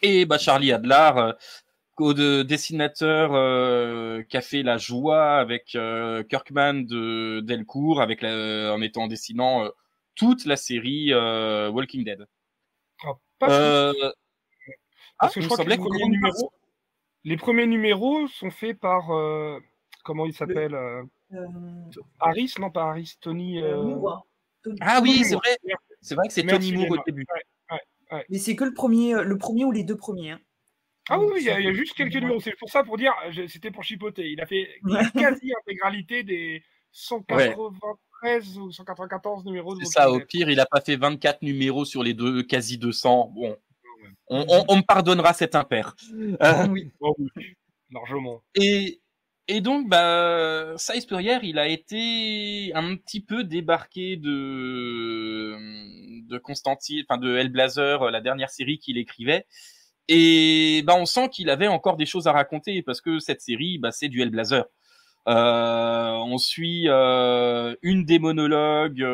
Et Charlie Adler, dessinateur qui a fait La Joie avec Kirkman de Delcourt, en dessinant toute la série Walking Dead. Ah, pas tous. Euh, Parce que il je me crois que semblait qu'une grande partie. les premiers numéros sont faits par comment il s'appelle Euh, Harris, non pas Harris, Tony. Moore, hein. Tony. Ah oui, Tony c'est Moore. vrai. C'est vrai que c'est Tony Merci, Moore au Léna. début. Ouais. Mais c'est que le premier ou les 2 premiers. Hein. Ah oui, Donc, il y a juste quelques numéros. C'est pour ça, pour dire, c'était pour chipoter. Il a fait la quasi-intégralité des 193 ou 194 numéros de C'est ça, Walking au Dead. pire, il a pas fait 24 numéros sur les quasi 200. Bon, on me pardonnera cet impair. Oui. Oh oui, largement. Et donc, Cy Spurrier, il a été un petit peu débarqué de Constantine, enfin de Hellblazer, la dernière série qu'il écrivait. Et on sent qu'il avait encore des choses à raconter parce que cette série, c'est du Hellblazer. On suit une démonologue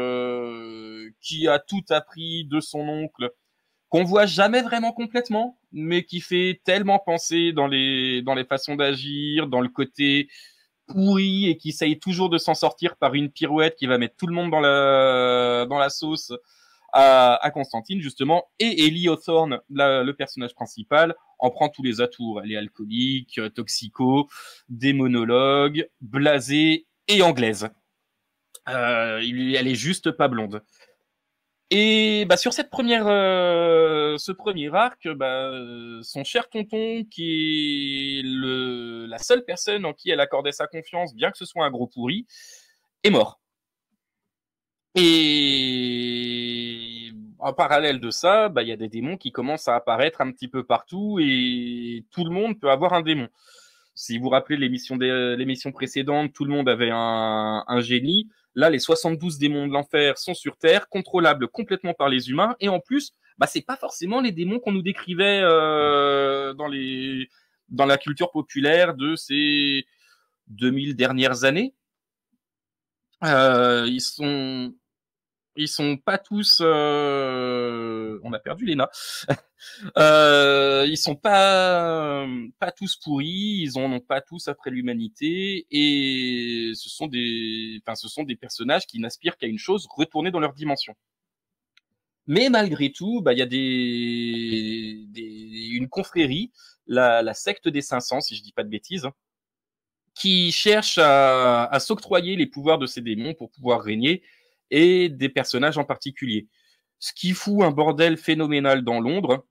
qui a tout appris de son oncle, qu'on voit jamais vraiment complètement, mais qui fait tellement penser dans les façons d'agir, dans le côté pourri et qui essaye toujours de s'en sortir par une pirouette qui va mettre tout le monde dans la sauce à Constantine justement. Et Ellie Hawthorne, le personnage principal, en prend tous les atours. Elle est alcoolique, toxico, démonologue, blasée et anglaise. Elle est juste pas blonde. Et sur ce premier arc, son cher tonton, qui est la seule personne en qui elle accordait sa confiance, bien que ce soit un gros pourri, est mort. Et en parallèle de ça, il y a des démons qui commencent à apparaître un petit peu partout et tout le monde peut avoir un démon. Si vous vous rappelez l'émission précédente, tout le monde avait un génie. Là, les 72 démons de l'enfer sont sur Terre, contrôlables complètement par les humains. Et en plus, c'est pas forcément les démons qu'on nous décrivait dans la culture populaire de ces 2000 dernières années. Ils sont pas tous. On a perdu Léna. Ils sont pas tous pourris. Ils en ont pas tous après l'humanité. Et ce sont des personnages qui n'aspirent qu'à une chose, retourner dans leur dimension. Mais malgré tout, il y a une confrérie, la secte des 500, si je dis pas de bêtises, qui cherche à s'octroyer les pouvoirs de ces démons pour pouvoir régner, et des personnages en particulier. Ce qui fout un bordel phénoménal dans Londres,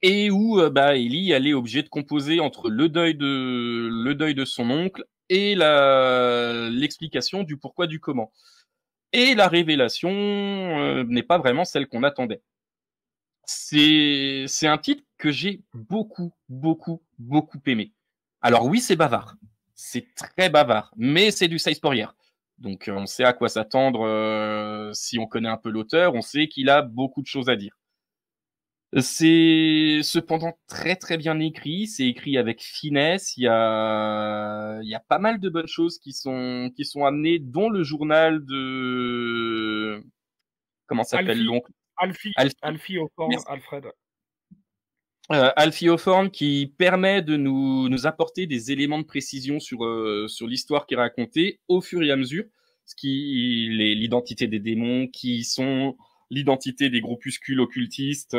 et où Ellie, elle est obligée de composer entre le deuil de son oncle et l'explication du pourquoi du comment. Et la révélation n'est pas vraiment celle qu'on attendait. C'est un titre que j'ai beaucoup, beaucoup, beaucoup aimé. Alors oui, c'est bavard. C'est très bavard, mais c'est du Cy Spurrier. Donc on sait à quoi s'attendre si on connaît un peu l'auteur, on sait qu'il a beaucoup de choses à dire. C'est cependant très très bien écrit, c'est écrit avec finesse, il y a pas mal de bonnes choses qui sont amenées, dont le journal de... Comment s'appelle l'oncle ? Alfie Hawthorne, Alfred. Alfie Hawthorne, qui permet de nous apporter des éléments de précision sur l'histoire qui est racontée au fur et à mesure, l'identité des démons, qui sont l'identité des groupuscules occultistes,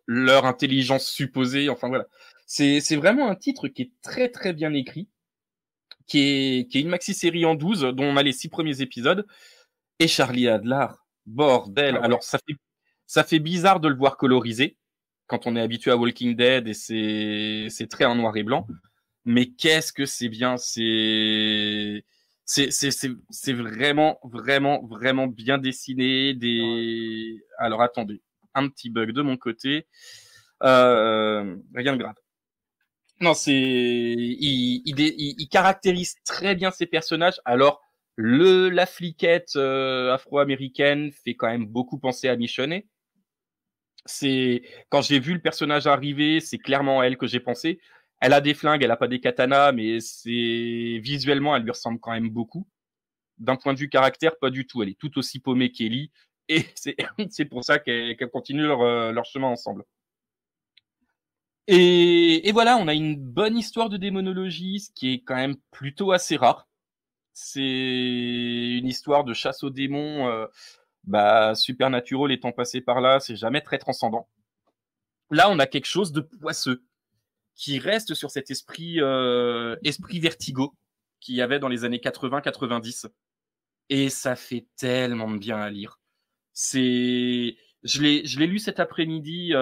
leur intelligence supposée, enfin voilà. C'est vraiment un titre qui est très très bien écrit, qui est une maxi-série en 12, dont on a les 6 premiers épisodes, et Charlie Adler, bordel. Alors ça fait bizarre de le voir colorisé, quand on est habitué à Walking Dead et c'est très en noir et blanc, mais qu'est-ce que c'est bien, c'est vraiment vraiment vraiment bien dessiné. Alors attendez, un petit bug de mon côté, rien de grave. Non, il caractérise très bien ses personnages. Alors la fliquette afro-américaine fait quand même beaucoup penser à Michonne. Quand j'ai vu le personnage arriver, c'est clairement à elle que j'ai pensé. Elle a des flingues, elle a pas des katanas, mais visuellement, elle lui ressemble quand même beaucoup. D'un point de vue caractère, pas du tout. Elle est tout aussi paumée qu'Ellie, et c'est pour ça qu'elles continuent leur chemin ensemble. Et voilà, on a une bonne histoire de démonologie, ce qui est quand même plutôt assez rare. C'est une histoire de chasse aux démons, Supernatural étant passé par là, c'est jamais très transcendant. Là, on a quelque chose de poisseux qui reste sur cet esprit Vertigo qu'il y avait dans les années 80-90. Et ça fait tellement de bien à lire. Je l'ai lu cet après-midi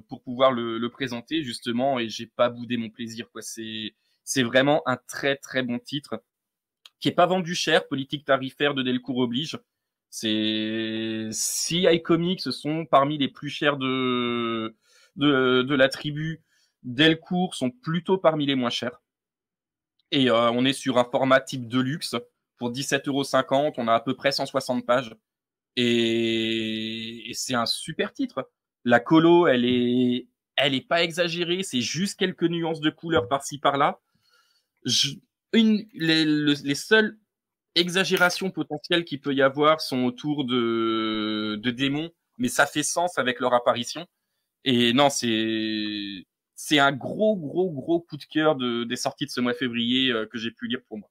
pour pouvoir le présenter justement, et j'ai pas boudé mon plaisir, quoi. C'est vraiment un très très bon titre qui est pas vendu cher. Politique tarifaire de Delcourt oblige. Si iComics sont parmi les plus chers de la tribu, Delcourt sont plutôt parmi les moins chers. Et on est sur un format type Deluxe pour 17,50 €. On a à peu près 160 pages. Et c'est un super titre. La colo, elle est pas exagérée. C'est juste quelques nuances de couleur par-ci par-là. Les seules exagérations potentielles qu'il peut y avoir sont autour de démons, mais ça fait sens avec leur apparition. Et non, c'est un gros coup de cœur des sorties de ce mois de février que j'ai pu lire pour moi.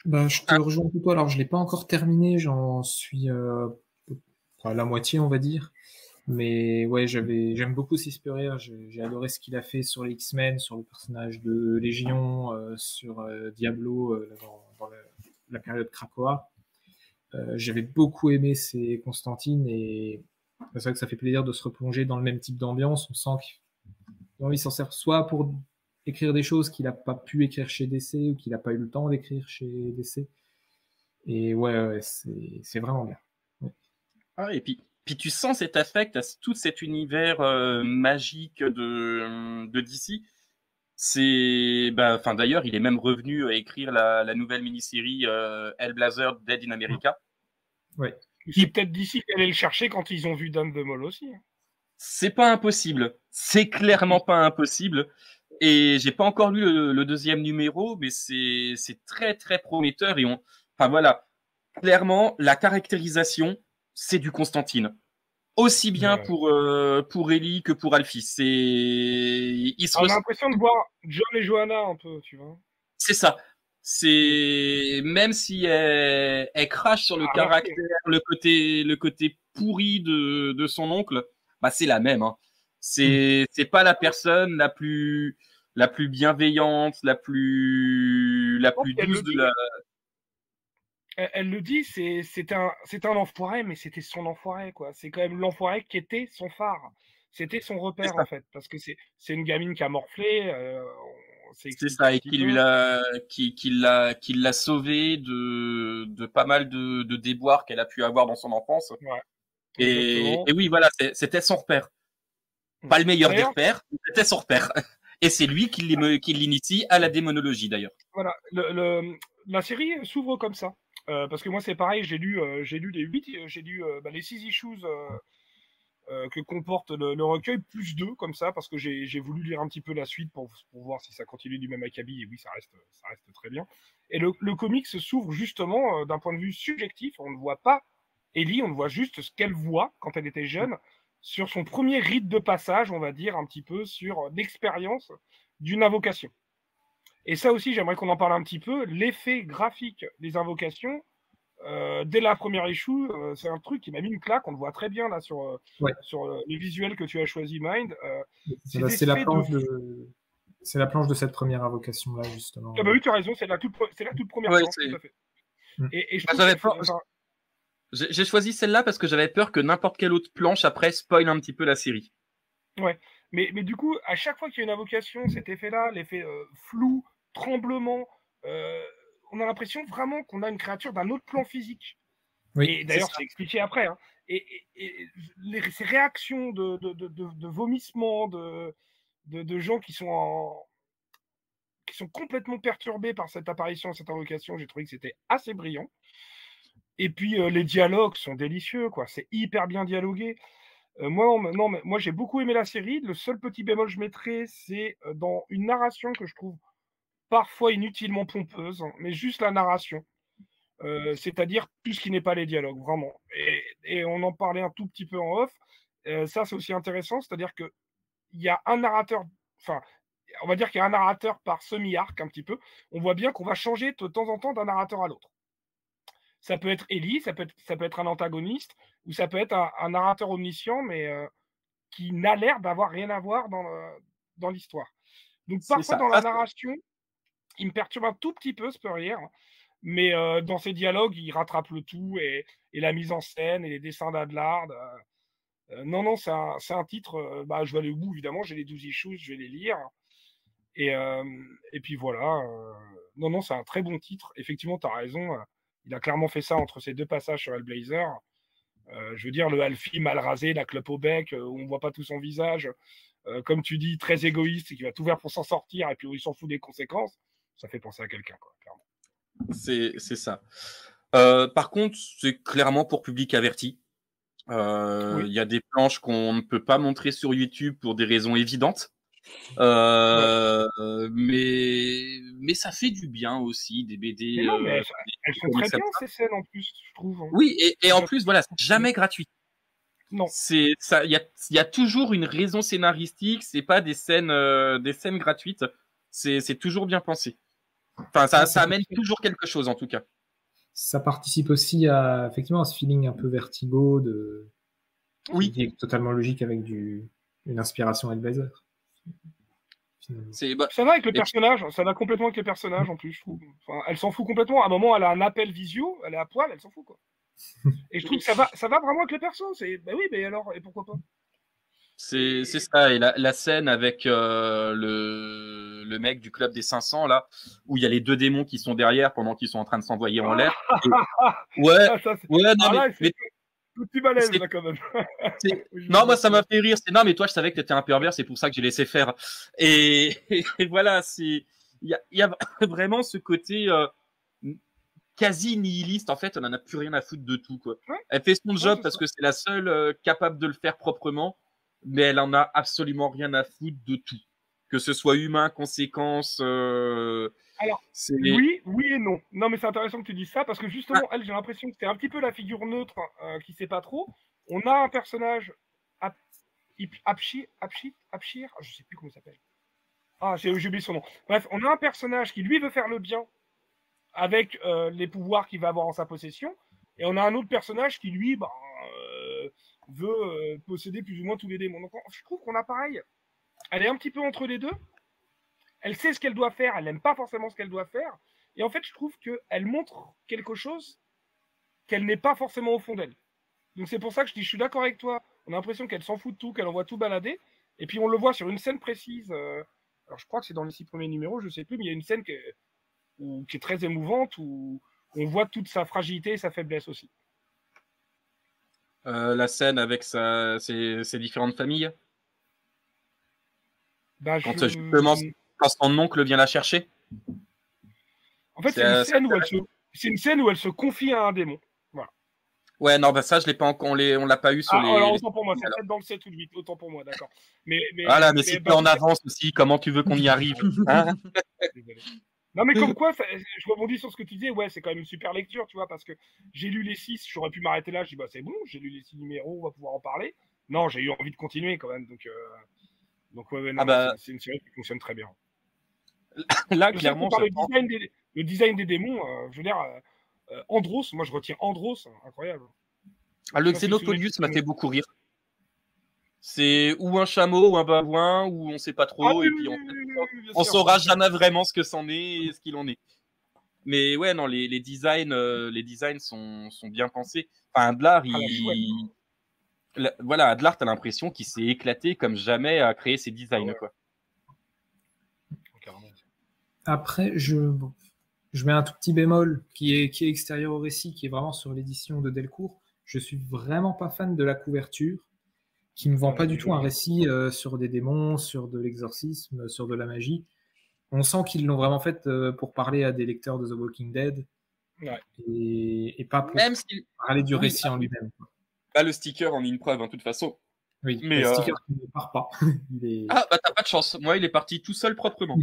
Je te rejoins plutôt. Alors, je l'ai pas encore terminé. J'en suis à la moitié, on va dire. Mais ouais, j'aime beaucoup C. Spurrier. J'ai adoré ce qu'il a fait sur les X-Men, sur le personnage de Légion, sur Diablo dans la période Krakoa. J'avais beaucoup aimé ces Constantine, et c'est vrai que ça fait plaisir de se replonger dans le même type d'ambiance. On sent qu'il s'en sert soit pour écrire des choses qu'il n'a pas pu écrire chez DC ou qu'il n'a pas eu le temps d'écrire chez DC. Et ouais, c'est vraiment bien. Ouais. Ah, et puis tu sens cet affect à tout cet univers magique de DC. D'ailleurs, il est même revenu à écrire la nouvelle mini-série Hellblazer Dead in America. Ouais. C'est peut-être DC qui allait le chercher quand ils ont vu Dan de Mol aussi. C'est pas impossible. C'est clairement pas impossible. Et j'ai pas encore lu le deuxième numéro, mais c'est très très prometteur. Et voilà, clairement, la caractérisation, c'est du Constantine. Aussi bien pour Ellie que pour Alfie. On a l'impression de voir John et Johanna un peu, tu vois. C'est ça. Même si elle crache sur le caractère, le côté pourri de son oncle, c'est la même. Hein. C'est pas la personne la plus bienveillante, la plus douce de la. Elle le dit, c'est un enfoiré, mais c'était son enfoiré, quoi. C'est quand même l'enfoiré qui était son phare. C'était son repère, en fait, parce que c'est une gamine qui a morflé. C'est ça, et qui l'a sauvé de pas mal de déboires qu'elle a pu avoir dans son enfance. Ouais, et oui, voilà, c'était son repère. Pas le meilleur des repères, c'était son repère. Et c'est lui qui l'initie à la démonologie, d'ailleurs. Voilà, la série s'ouvre comme ça. Parce que moi, c'est pareil, j'ai lu les 6 issues que comporte le recueil, plus 2, comme ça, parce que j'ai voulu lire un petit peu la suite pour voir si ça continue du même acabit, et oui, ça reste très bien. Et le comics s'ouvre justement d'un point de vue subjectif. On ne voit pas Ellie, on voit juste ce qu'elle voit quand elle était jeune, sur son premier rite de passage, on va dire, un petit peu sur l'expérience d'une invocation. Et ça aussi, j'aimerais qu'on en parle un petit peu. L'effet graphique des invocations, dès la première issue, c'est un truc qui m'a mis une claque. On le voit très bien là sur les visuels que tu as choisi, Mind. C'est la planche de cette première invocation là, justement. Ah bah oui, tu as raison, c'est la toute première planche, tout à fait. Et je j'ai choisi celle-là parce que j'avais peur que n'importe quelle autre planche après spoil un petit peu la série. Ouais, mais du coup, à chaque fois qu'il y a une invocation, cet effet-là, l'effet flou, tremblement, on a l'impression vraiment qu'on a une créature d'un autre plan physique. Oui, et d'ailleurs, c'est expliqué après. Hein. Et ces réactions de vomissements, de gens qui sont complètement perturbés par cette apparition, cette invocation, j'ai trouvé que c'était assez brillant. Et puis, les dialogues sont délicieux, quoi. C'est hyper bien dialogué. Moi, j'ai beaucoup aimé la série. Le seul petit bémol que je mettrais, c'est dans une narration que je trouve parfois inutilement pompeuse, hein, mais juste la narration. C'est-à-dire tout ce qui n'est pas les dialogues, vraiment. Et on en parlait un tout petit peu en off. Ça, c'est aussi intéressant, c'est-à-dire qu'il y a un narrateur, enfin, on va dire qu'il y a un narrateur par semi-arc un petit peu. On voit bien qu'on va changer de temps en temps d'un narrateur à l'autre. Ça peut être Ellie, ça peut être un antagoniste, ou ça peut être un narrateur omniscient, mais qui n'a l'air d'avoir rien à voir dans l'histoire. Donc parfois dans la narration, il me perturbe un tout petit peu Spurrier, mais dans ses dialogues, il rattrape le tout, et la mise en scène, et les dessins d'Adlard. Non, c'est un titre, je vais aller au bout, évidemment, j'ai les 12 issues, je vais les lire. Et puis voilà. Non, c'est un très bon titre. Effectivement, tu as raison. Il a clairement fait ça entre ces deux passages sur Hellblazer. Je veux dire, le Alfie mal rasé, la clope au bec, où on ne voit pas tout son visage, comme tu dis, très égoïste et qui va tout faire pour s'en sortir, et puis où il s'en fout des conséquences, ça fait penser à quelqu'un, quoi, clairement. C'est ça. Par contre, c'est clairement pour public averti. Il y a des planches qu'on ne peut pas montrer sur YouTube pour des raisons évidentes. Mais ça fait du bien aussi, des BD. Mais non, mais elles sont très bien, ces scènes, en plus, je trouve. Oui, et en plus, voilà, c'est jamais gratuit. Non. Il y a toujours une raison scénaristique, c'est pas des scènes gratuites. C'est toujours bien pensé. Enfin, ça amène toujours quelque chose, en tout cas. Ça participe aussi à, effectivement, à ce feeling un peu vertigo qui est totalement logique avec une inspiration Hellblazer. Ça va avec le personnage, ça va complètement avec les personnages en plus, je trouve. Enfin, elle s'en fout complètement. À un moment, elle a un appel visio, elle est à poil, elle s'en fout, quoi. Et je trouve que ça va vraiment avec les persos. Oui, mais alors, et pourquoi pas? C'est ça. Et la scène avec le mec du club des 500, là, où il y a les deux démons qui sont derrière pendant qu'ils sont en train de s'envoyer en l'air. Mais tout petit balèze, là, quand même. Non, moi, ça m'a fait rire. Non, mais toi, je savais que t'étais un pervers, c'est pour ça que j'ai laissé faire. Et voilà, il y a vraiment ce côté quasi nihiliste. En fait, on en a plus rien à foutre de tout, quoi. Elle fait son job parce que c'est la seule capable de le faire proprement, mais elle en a absolument rien à foutre de tout. Que ce soit humain, conséquence. Alors, oui et non. Non, mais c'est intéressant que tu dises ça, parce que justement, elle, j'ai l'impression que c'est un petit peu la figure neutre qui sait pas trop. On a un personnage, Abshir, je sais plus comment il s'appelle. J'ai oublié son nom. Bref, on a un personnage qui, lui, veut faire le bien avec les pouvoirs qu'il va avoir en sa possession, et on a un autre personnage qui, lui, veut posséder plus ou moins tous les démons. Donc, je trouve qu'on a pareil. Elle est un petit peu entre les deux. Elle sait ce qu'elle doit faire, elle n'aime pas forcément ce qu'elle doit faire. Et en fait, je trouve qu'elle montre quelque chose qu'elle n'est pas forcément au fond d'elle. Donc c'est pour ça que je dis, je suis d'accord avec toi. On a l'impression qu'elle s'en fout de tout, qu'elle envoie tout balader. Et puis on le voit sur une scène précise. Alors je crois que c'est dans les 6 premiers numéros, je ne sais plus, mais il y a une scène qui est très émouvante, où on voit toute sa fragilité et sa faiblesse aussi. La scène avec ses différentes familles. Quand son oncle vient la chercher. En fait, c'est une scène où elle se confie à un démon. Voilà. Ouais, non, ça, je l'ai pas encore, on l'a pas eu sur les. Alors, autant pour moi, c'est peut-être dans le 7 ou le 8, autant pour moi, d'accord. Mais si tu es en avance aussi, comment tu veux qu'on y arrive, hein? Non, mais comme quoi, je rebondis sur ce que tu disais, ouais, c'est quand même une super lecture, tu vois, parce que j'ai lu les 6, j'aurais pu m'arrêter là, je dis, c'est bon, j'ai lu les 6 numéros, on va pouvoir en parler. Non, j'ai eu envie de continuer quand même, donc ouais, non, c'est une série qui fonctionne très bien. Là, clairement, le design des démons, je veux dire, Andros, moi je retiens Andros, incroyable. Le Xenopolius m'a fait beaucoup rire. C'est ou un chameau ou un babouin, ou on sait pas trop, et puis on saura jamais vraiment ce que c'en est et ce qu'il en est. Mais ouais, non, les designs sont bien pensés. Enfin, Adlard, Adlard, t'as l'impression qu'il s'est éclaté comme jamais à créer ses designs, quoi. Après, je mets un tout petit bémol qui est extérieur au récit, qui est vraiment sur l'édition de Delcourt. Je suis vraiment pas fan de la couverture, qui me vend pas du tout un récit sur des démons, sur de l'exorcisme, sur de la magie. On sent qu'ils l'ont vraiment fait pour parler à des lecteurs de The Walking Dead, et pas pour parler du récit en lui-même. Là, le sticker en est une preuve, de toute façon. Oui, mais le sticker qui ne part pas. Ah, t'as pas de chance. Moi, il est parti tout seul proprement.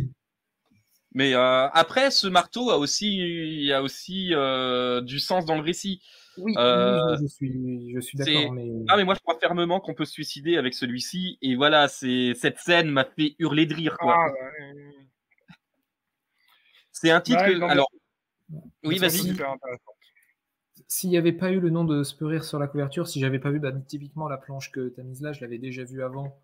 Mais après, ce marteau a aussi du sens dans le récit. Oui. Je suis d'accord, mais Ah, mais moi, je crois fermement qu'on peut se suicider avec celui-ci. Et voilà, cette scène m'a fait hurler de rire, quoi. Ah, C'est un titre ouais, que. non, mais Alors, c'est oui, vas-y. super intéressant. s'il n'y avait pas eu le nom de Spurrier sur la couverture, si j'avais pas vu typiquement la planche que tu as mise là, je l'avais déjà vue avant.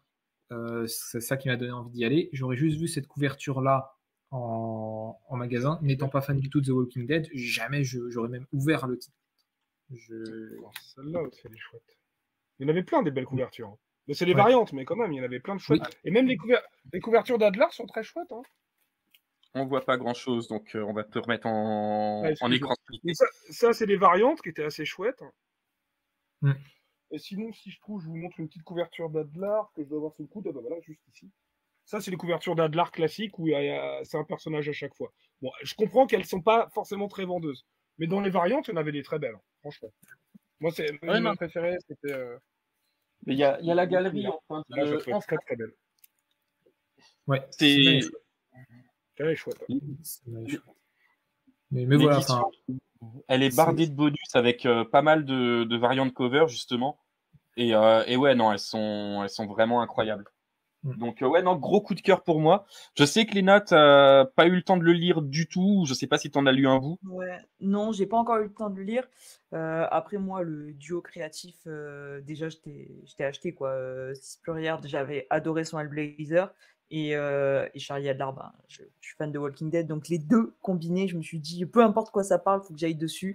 C'est ça qui m'a donné envie d'y aller. J'aurais juste vu cette couverture-là en magasin. N'étant pas fan du tout de The Walking Dead, jamais j'aurais même ouvert le titre. Celle-là aussi, elle est chouette. Il y en avait plein des belles couvertures. Hein. Mais c'est des Ouais. variantes, mais quand même, il y en avait plein de chouettes. Oui. Et même les couvertures d'Adler sont très chouettes. Hein. On voit pas grand-chose, donc on va te remettre en écran. Mais ça c'est des variantes qui étaient assez chouettes. Mm. Et sinon, si je trouve, je vous montre une petite couverture d'Adler que je dois avoir sous le coude. Ah bah voilà, juste ici. Ça, c'est les couvertures d'Adler classiques où c'est un personnage à chaque fois. Bon, je comprends qu'elles sont pas forcément très vendeuses. Mais dans les variantes, il y en avait des très belles, hein, franchement. Moi, c'est ma préférée, c'était. Mais il y a la galerie en train Là, je la trouve très très belle. Ouais, C'est chouette. Ouais. Mais voilà, enfin. Elle est bardée de bonus avec pas mal de variantes cover, justement. Et ouais, non, elles sont vraiment incroyables. Donc ouais, non, gros coup de cœur pour moi. Je sais que Léna, t'as pas eu le temps de le lire du tout. Je sais pas si t'en as lu un bout. Ouais, non, j'ai pas encore eu le temps de le lire. Après moi, le duo créatif, déjà, je t'ai acheté quoi. Spurrier, j'avais adoré son Hellblazer et Charlie Adler, ben, je suis fan de Walking Dead, donc les deux combinés, je me suis dit, peu importe quoi ça parle, faut que j'aille dessus.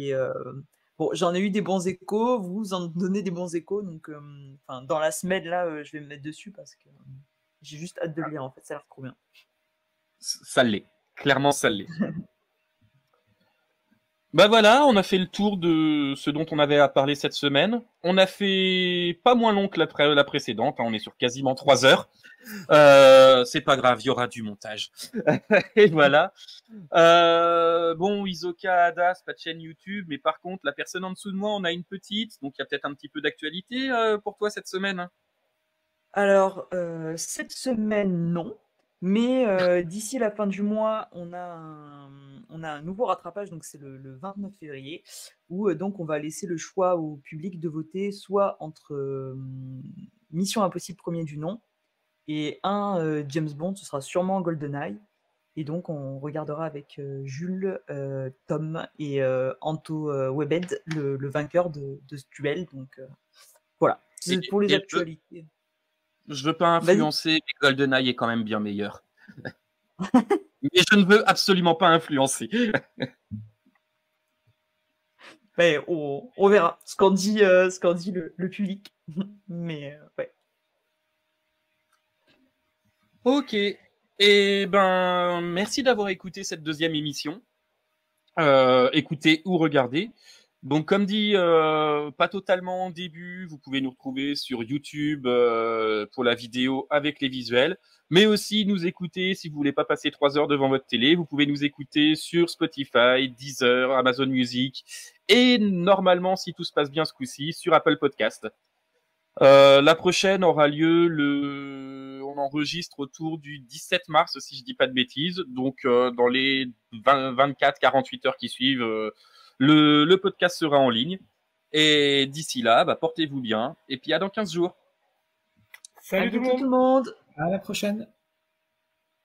Et bon, j'en ai eu des bons échos, vous en donnez des bons échos, donc dans la semaine là, je vais me mettre dessus parce que j'ai juste hâte de le lire en fait, ça a l'air trop bien. Ça l'est, clairement ça l'est. Bah voilà, on a fait le tour de ce dont on avait à parler cette semaine. On a fait pas moins long que la précédente, hein, on est sur quasiment 3 heures. C'est pas grave, il y aura du montage. Et voilà. Bon, Isoka, Hadas, pas de chaîne YouTube, mais par contre, la personne en dessous de moi, on a une petite, donc il y a peut-être un petit peu d'actualité pour toi cette semaine. Alors, cette semaine, non. Mais d'ici la fin du mois, on a un nouveau rattrapage, donc c'est le 29 février, où donc on va laisser le choix au public de voter soit entre Mission Impossible premier du nom et un James Bond, ce sera sûrement GoldenEye. Et donc on regardera avec Jules, Tom et Anto Webed le vainqueur de ce duel. Donc voilà, c'est pour les actualités. Je veux pas influencer, mais GoldenEye est quand même bien meilleur. Mais je ne veux absolument pas influencer. Mais on verra ce qu'en dit le public. Mais ouais. Ok. Et ben, merci d'avoir écouté cette deuxième émission. Écoutez ou regardez. Donc, comme dit, pas totalement en début, vous pouvez nous retrouver sur YouTube pour la vidéo avec les visuels, mais aussi nous écouter si vous voulez pas passer 3 heures devant votre télé. Vous pouvez nous écouter sur Spotify, Deezer, Amazon Music et normalement, si tout se passe bien ce coup-ci, sur Apple Podcast. La prochaine aura lieu on enregistre autour du 17 mars, si je dis pas de bêtises. Donc, dans les 24-48 heures qui suivent, le podcast sera en ligne. Et d'ici là, bah, portez-vous bien. Et puis à dans 15 jours. Salut tout le monde. À la prochaine.